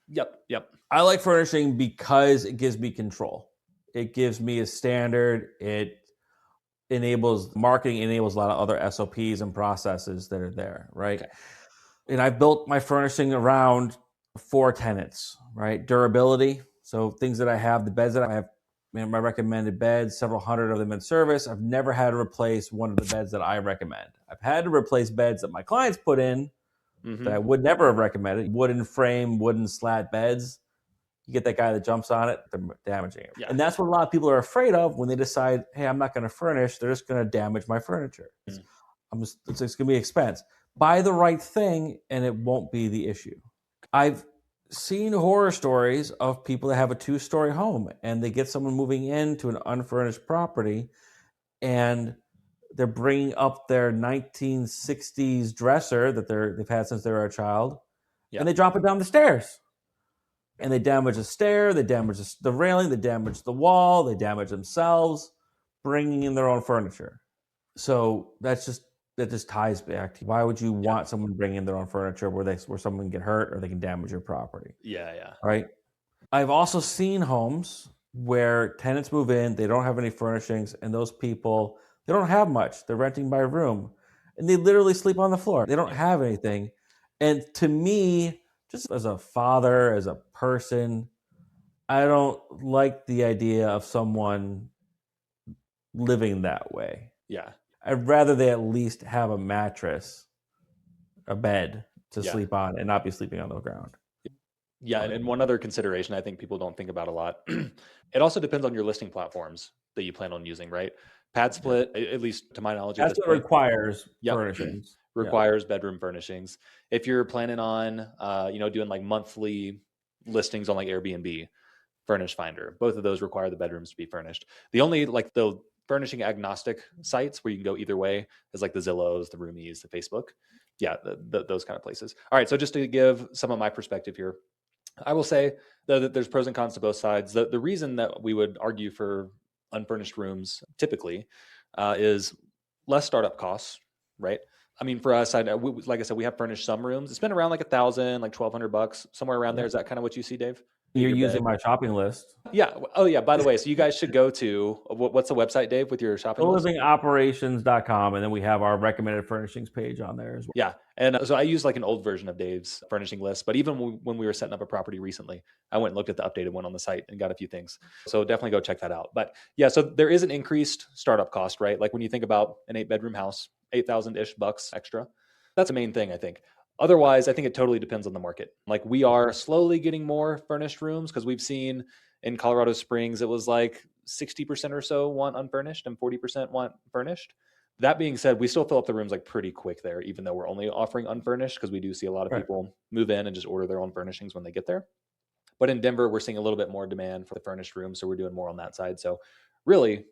Yep. I like furnishing because it gives me control. It gives me a standard. It enables marketing, enables a lot of other SOPs and processes that are there, right? Okay. And I built my furnishing around 4 tenets, right? Durability. So things that I have, the beds that I have, my recommended beds, several hundred of them in service. I've never had to replace one of the beds that I recommend. I've had to replace beds that my clients put in that I would never have recommended. Wooden frame, wooden slat beds. You get that guy that jumps on it, they're damaging it. Yeah. And that's what a lot of people are afraid of when they decide, hey, I'm not going to furnish. They're just going to damage my furniture. It's going to be expense. Buy the right thing and it won't be the issue. I've seen horror stories of people that have a 2-story home and they get someone moving into an unfurnished property and they're bringing up their 1960s dresser that they've had since they were a child, and they drop it down the stairs. And they damage the stair, they damage the railing, they damage the wall, they damage themselves, bringing in their own furniture. So that just ties back to why would you want someone to bring in their own furniture where someone can get hurt or they can damage your property? Yeah. Right. I've also seen homes where tenants move in, they don't have any furnishings, and those people, they don't have much. They're renting by room, and they literally sleep on the floor. They don't have anything. And to me, just as a father, as a person, I don't like the idea of someone living that way. Yeah. I'd rather they at least have a mattress, a bed to sleep on and not be sleeping on the ground. Yeah, and one other consideration I think people don't think about a lot. It also depends on your listing platforms that you plan on using, right? Pad Split, at least to my knowledge, that's what requires furnishings. Requires bedroom furnishings. If you're planning on, doing like monthly listings on like Airbnb, Furnish Finder, both of those require the bedrooms to be furnished. The only like the furnishing agnostic sites where you can go either way is like the Zillows, the Roomies, the Facebook. Yeah, those kind of places. All right, so just to give some of my perspective here, I will say that there's pros and cons to both sides. The reason that we would argue for unfurnished rooms typically is less startup costs, right? I mean, for us, like I said, we have furnished some rooms. It's been around like $1,000, like $1,200, somewhere around there. Is that kind of what you see, Dave? You're using my shopping list. Yeah. Oh, yeah. By the way, so you guys should go to what's the website, Dave, with your shopping list? Co-livingoperations.com, and then we have our recommended furnishings page on there as well. Yeah. And so I use like an old version of Dave's furnishing list, but even when we were setting up a property recently, I went and looked at the updated one on the site and got a few things. So definitely go check that out. But yeah, so there is an increased startup cost, right? Like when you think about an 8-bedroom house, $8,000-ish extra. That's the main thing, I think. Otherwise, I think it totally depends on the market. Like we are slowly getting more furnished rooms because we've seen in Colorado Springs, it was like 60% or so want unfurnished and 40% want furnished. That being said, we still fill up the rooms like pretty quick there, even though we're only offering unfurnished because we do see a lot of people move in and just order their own furnishings when they get there. But in Denver, we're seeing a little bit more demand for the furnished rooms. So we're doing more on that side. So really,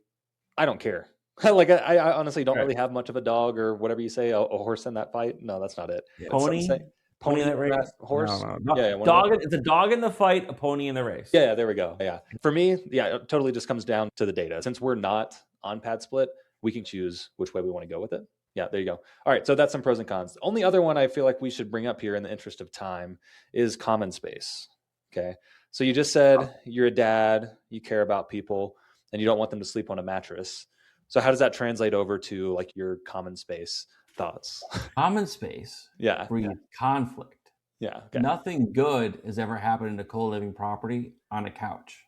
I don't care. Like I honestly don't really have much of a dog or whatever you say, a horse in that fight. No, that's not it. Pony in that race? Horse? No. Yeah, dog. It's a dog in the fight, a pony in the race. Yeah, there we go. Yeah. For me, it totally just comes down to the data. Since we're not on Pad Split, we can choose which way we want to go with it. Yeah, there you go. All right, so that's some pros and cons. The only other one I feel like we should bring up here in the interest of time is common space. Okay. So you just said you're a dad, you care about people, and you don't want them to sleep on a mattress. So how does that translate over to like your common space thoughts? Common space Yeah. breeds conflict. Yeah. Okay. Nothing good has ever happened in a co-living property on a couch,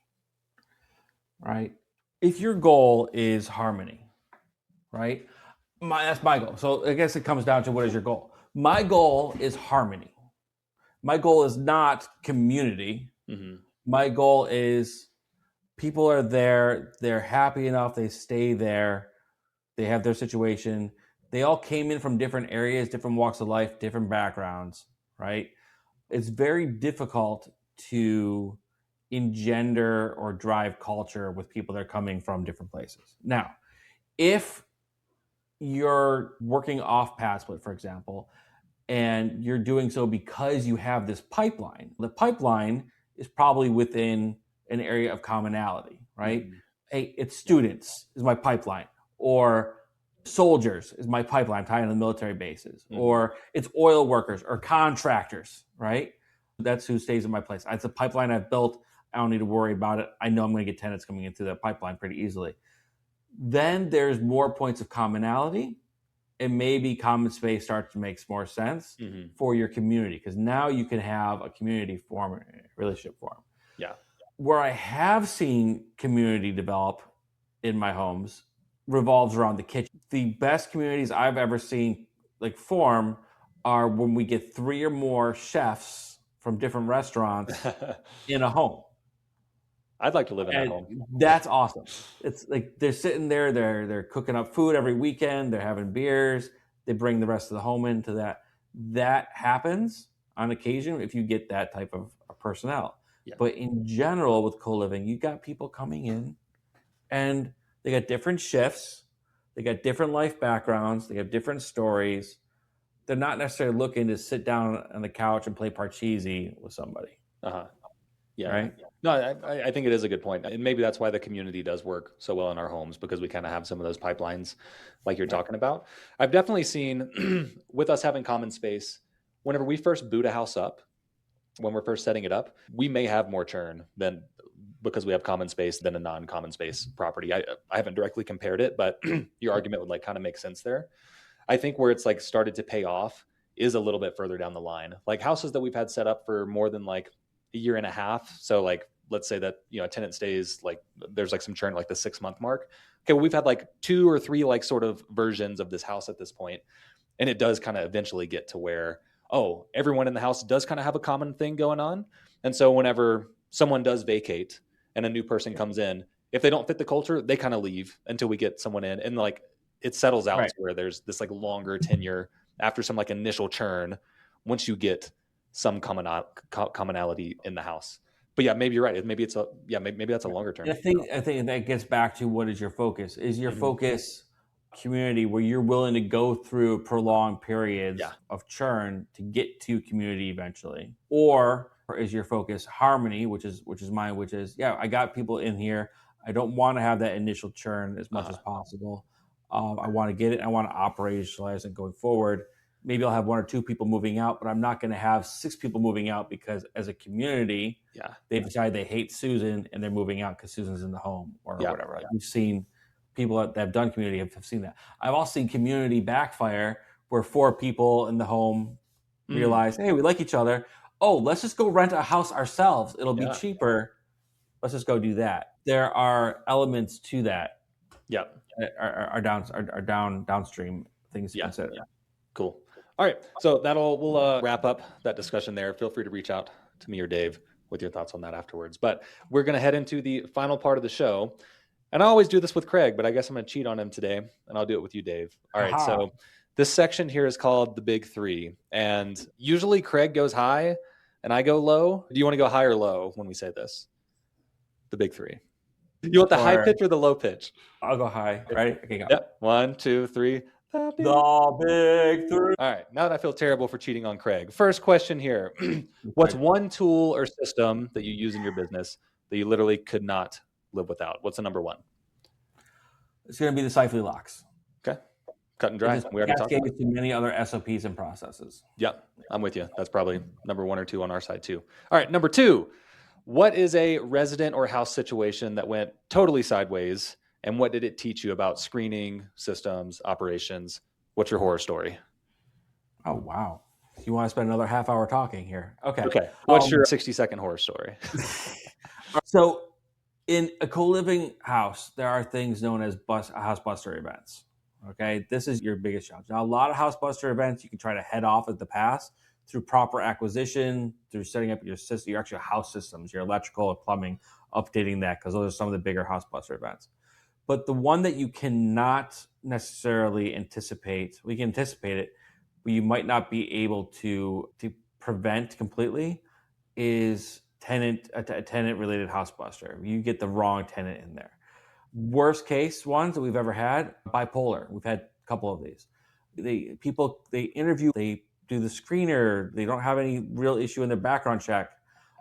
right? If your goal is harmony, right? That's my goal. So I guess it comes down to, what is your goal? My goal is harmony. My goal is not community. Mm-hmm. My goal is people are there. They're happy enough. They stay there. They have their situation. They all came in from different areas, different walks of life, different backgrounds, right? It's very difficult to engender or drive culture with people that are coming from different places. Now, if you're working off pad split, for example, and you're doing so because you have this pipeline, the pipeline is probably within an area of commonality, right? Mm-hmm. Hey, it's students is my pipeline, or soldiers is my pipeline tied to the military bases, Mm-hmm. or it's oil workers or contractors, right? That's who stays in my place. It's a pipeline I've built. I don't need to worry about it. I know I'm going to get tenants coming into that pipeline pretty easily. Then there's more points of commonality, and maybe common space starts to make more sense Mm-hmm. for your community, because now you can have a community form, relationship form. Yeah. Where I have seen community develop in my homes revolves around the kitchen. The best communities I've ever seen like form are when we get 3 or more chefs from different restaurants in a home. I'd like to live in that And home. that's awesome. It's like they're sitting there, they're cooking up food every weekend, they're having beers, they bring the rest of the home into that. That happens on occasion if you get that type of personnel. Yeah. But in general, with co-living, you got people coming in and they got different shifts, they got different life backgrounds, they have different stories. They're not necessarily looking to sit down on the couch and play Parcheesi with somebody. Uh-huh. Yeah. Right? No, I think it is a good point. And maybe that's why the community does work so well in our homes, because we kind of have some of those pipelines like you're talking about. I've definitely seen with us having common space, whenever we first boot a house up, when we're first setting it up, we may have more churn than because we have common space than a non-common space property. I haven't directly compared it, but your argument would like kind of make sense there. I think where it's like started to pay off is a little bit further down the line. Like houses that we've had set up for more than like a year and a half. So like, let's say that, a tenant stays, like there's like some churn, like the 6-month mark. Okay. Well, we've had like 2 or 3 like sort of versions of this house at this point. And it does kind of eventually get to where, oh, everyone in the house does kind of have a common thing going on. And so whenever someone does vacate and a new person comes in, if they don't fit the culture, they kind of leave until we get someone in. And like, it settles out to where there's this like longer tenure after some like initial churn, once you get some commonality in the house. But yeah, maybe you're right. Maybe it's maybe that's a longer term. I think that gets back to, what is your focus? Is your focus community where you're willing to go through prolonged periods of churn to get to community eventually? Or is your focus harmony, which is mine, which is, I got people in here. I don't want to have that initial churn as much as possible. I want to get it. I want to operationalize it going forward. Maybe I'll have 1 or 2 people moving out, but I'm not going to have 6 people moving out because as a community, they've decided they hate Susan and they're moving out because Susan's in the home or whatever. Like, we've seen people that have done community have seen that. I've also seen community backfire where 4 people in the home realize, hey, we like each other. Oh, let's just go rent a house ourselves. It'll be cheaper. Let's just go do that. There are elements to that. Yeah. Are downstream things to consider. Yeah. Cool. All right. So we'll wrap up that discussion there. Feel free to reach out to me or Dave with your thoughts on that afterwards. But we're going to head into the final part of the show. And I always do this with Craig, but I guess I'm going to cheat on him today, and I'll do it with you, Dave. All right. So this section here is called the Big 3. And usually Craig goes high and I go low. Do you want to go high or low when we say this? The Big 3. You want the high pitch or the low pitch? I'll go high. Ready? Okay, go. Yep. 1, 2, 3. The Big 3. All right. Now that I feel terrible for cheating on Craig, first question here. What's one tool or system that you use in your business that you literally could not live without? What's the number one? It's going to be the Sifely locks. Okay. Cut and dry. We already talked about it. To many other SOPs and processes. Yep. I'm with you. That's probably number 1 or 2 on our side too. All right. Number 2. What is a resident or house situation that went totally sideways And what did it teach you about screening, systems, operations? What's your horror story? Oh, wow. You want to spend another half hour talking here? Okay. What's your 60-second horror story? So in a co-living house, there are things known as house buster events. Okay. This is your biggest challenge. Now, a lot of house buster events you can try to head off at the pass through proper acquisition, through setting up your system, your actual house systems, your electrical and plumbing, updating that, because those are some of the bigger house buster events. But the one that you cannot necessarily anticipate, we can anticipate it, but you might not be able to prevent completely, is a tenant related house buster. You get the wrong tenant in there. Worst case ones that we've ever had, bipolar. We've had a couple of these. They interview, they do the screener, they don't have any real issue in their background check.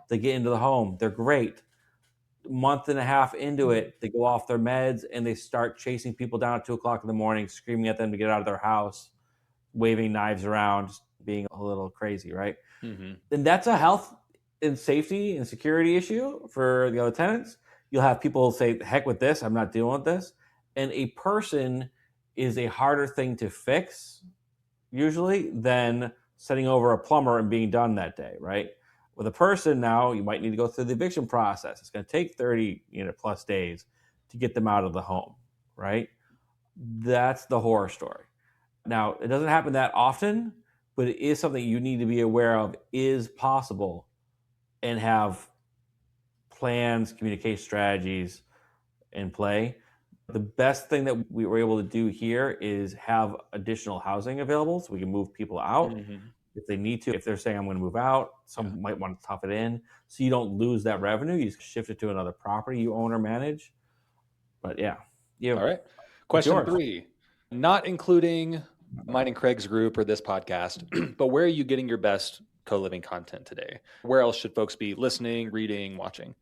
They get into the home, they're great. Month and a half into it, they go off their meds and they start chasing people down at 2:00 in the morning, screaming at them to get out of their house, waving knives around, just being a little crazy, right? Mm-hmm. Then that's a health and safety and security issue for the other tenants. You'll have people say, heck with this, I'm not dealing with this. And a person is a harder thing to fix, usually, than sending over a plumber and being done that day, right? With a person now, you might need to go through the eviction process. It's going to take 30 plus days to get them out of the home, right? That's the horror story. Now, it doesn't happen that often, but it is something you need to be aware of is possible and have plans, communication strategies in play. The best thing that we were able to do here is have additional housing available so we can move people out if they need to. If they're saying, I'm going to move out, some might want to tough it in so you don't lose that revenue. You just shift it to another property you own or manage. But yeah. All right. Question 3, not including mine and Craig's group or this podcast, but where are you getting your best co-living content today? Where else should folks be listening, reading, watching?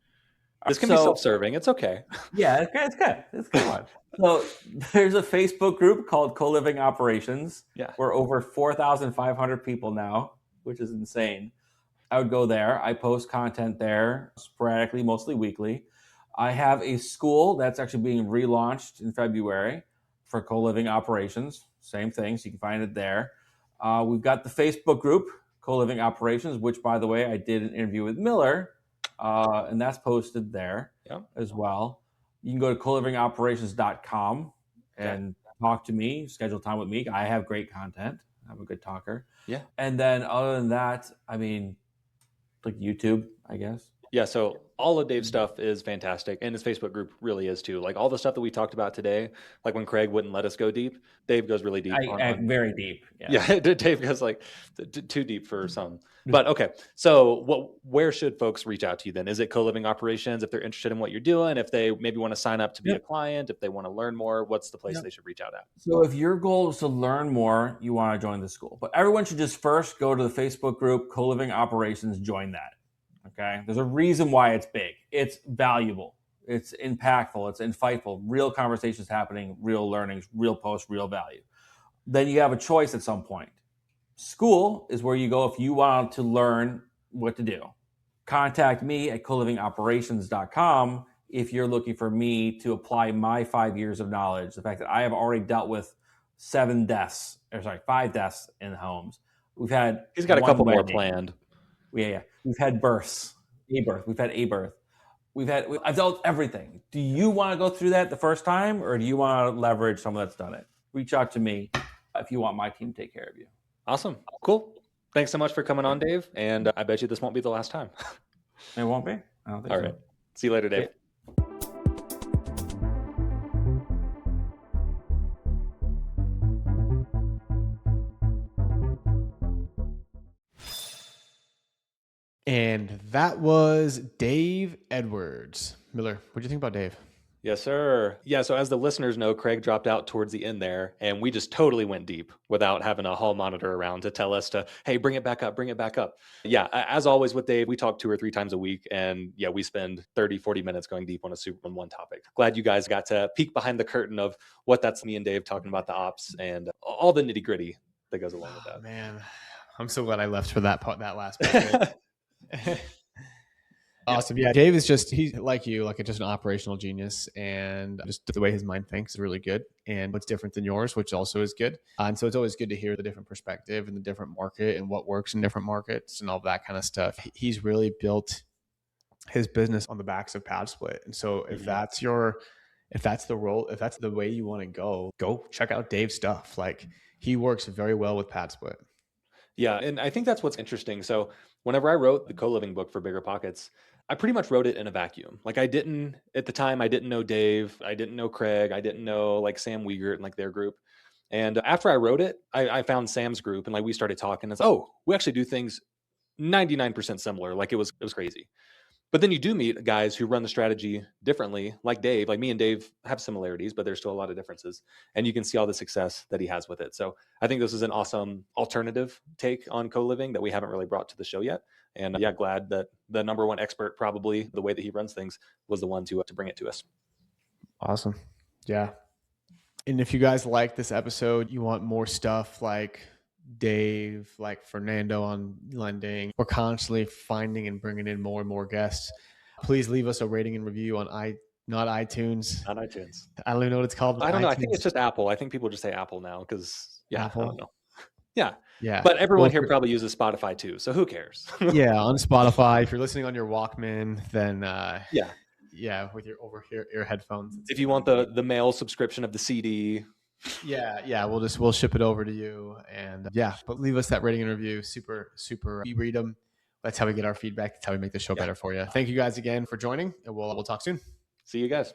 This can be self-serving. It's okay. Yeah, it's good. It's a good one. So there's a Facebook group called Co-Living Operations. Yeah. We're over 4,500 people now, which is insane. I would go there. I post content there sporadically, mostly weekly. I have a school that's actually being relaunched in February for co-living operations. Same thing, so you can find it there. We've got the Facebook group, Co-Living Operations, which, by the way, I did an interview with Miller, and that's posted there as well. You can go to colivingoperations.com and talk to me, schedule time with me. I have great content. I'm a good talker. Yeah. And then other than that, I mean, like YouTube, I guess. Yeah, so all of Dave's stuff is fantastic, and his Facebook group really is too. Like all the stuff that we talked about today, like when Craig wouldn't let us go deep, Dave goes really deep. Very deep. Yeah, Dave goes like too deep for some. But okay, so where should folks reach out to you then? Is it Co-Living Operations if they're interested in what you're doing? If they maybe want to sign up to be a client, if they want to learn more, what's the place they should reach out at? So if your goal is to learn more, you want to join the school. But everyone should just first go to the Facebook group, Co-Living Operations, join that. Okay. There's a reason why it's big. It's valuable. It's impactful. It's insightful. Real conversations happening, real learnings, real posts, real value. Then you have a choice at some point. School is where you go if you want to learn what to do. Contact me at colivingoperations.com if you're looking for me to apply my 5 years of knowledge. The fact that I have already dealt with 5 deaths in homes. He's got a couple more planned. Yeah. We've had births, We've had a birth. I've dealt everything. Do you want to go through that the first time, or do you want to leverage someone that's done it? Reach out to me if you want my team to take care of you. Awesome. Cool. Thanks so much for coming on, Dave. And I bet you this won't be the last time. It won't be. I don't think so. All right. See you later, Dave. And that was Dave Edwards. Miller, what do you think about Dave? Yes, sir. Yeah, so as the listeners know, Craig dropped out towards the end there, and we just totally went deep without having a hall monitor around to tell us to, hey, bring it back up, bring it back up. Yeah, as always with Dave, we talk 2 or 3 times a week, and yeah, we spend 30, 40 minutes going deep on one topic. Glad you guys got to peek behind the curtain of what that's me and Dave talking about the ops and all the nitty gritty that goes along with that. Man, I'm so glad I left for that last part. Awesome. Yeah. Dave is he's like you, like just an operational genius, and just the way his mind thinks is really good. And what's different than yours, which also is good. And so it's always good to hear the different perspective and the different market and what works in different markets and all that kind of stuff. He's really built his business on the backs of pad split. And so if that's the way you want to go check out Dave's stuff. Like he works very well with pad split. Yeah, and I think that's what's interesting. So whenever I wrote the co-living book for Bigger Pockets, I pretty much wrote it in a vacuum. Like I didn't at the time, I didn't know Dave, I didn't know Craig, I didn't know like Sam Wiegert and like their group. And after I wrote it, I found Sam's group and like we started talking. It's we actually do things 99% similar. Like it was crazy. But then you do meet guys who run the strategy differently, like Dave. Like me and Dave have similarities, but there's still a lot of differences. And you can see all the success that he has with it. So I think this is an awesome alternative take on co-living that we haven't really brought to the show yet. And yeah, glad that the number one expert, probably the way that he runs things, was the one to bring it to us. Awesome. Yeah. And if you guys like this episode, you want more stuff like Dave, like Fernando on lending, we're constantly finding and bringing in more and more guests. Please leave us a rating and review on not iTunes. Not iTunes. I don't even know what it's called. I don't know. I think it's just Apple. I think people just say Apple now because Apple. I don't know. Yeah. Yeah. But everyone here probably uses Spotify too. So who cares? Yeah. On Spotify. If you're listening on your Walkman, then yeah, with your ear headphones. If you want the mail subscription of the CD. Yeah. We'll ship it over to you. And but leave us that rating and review. Super. We read them. That's how we get our feedback. That's how we make the show better for you. Thank you guys again for joining, and we'll talk soon. See you guys.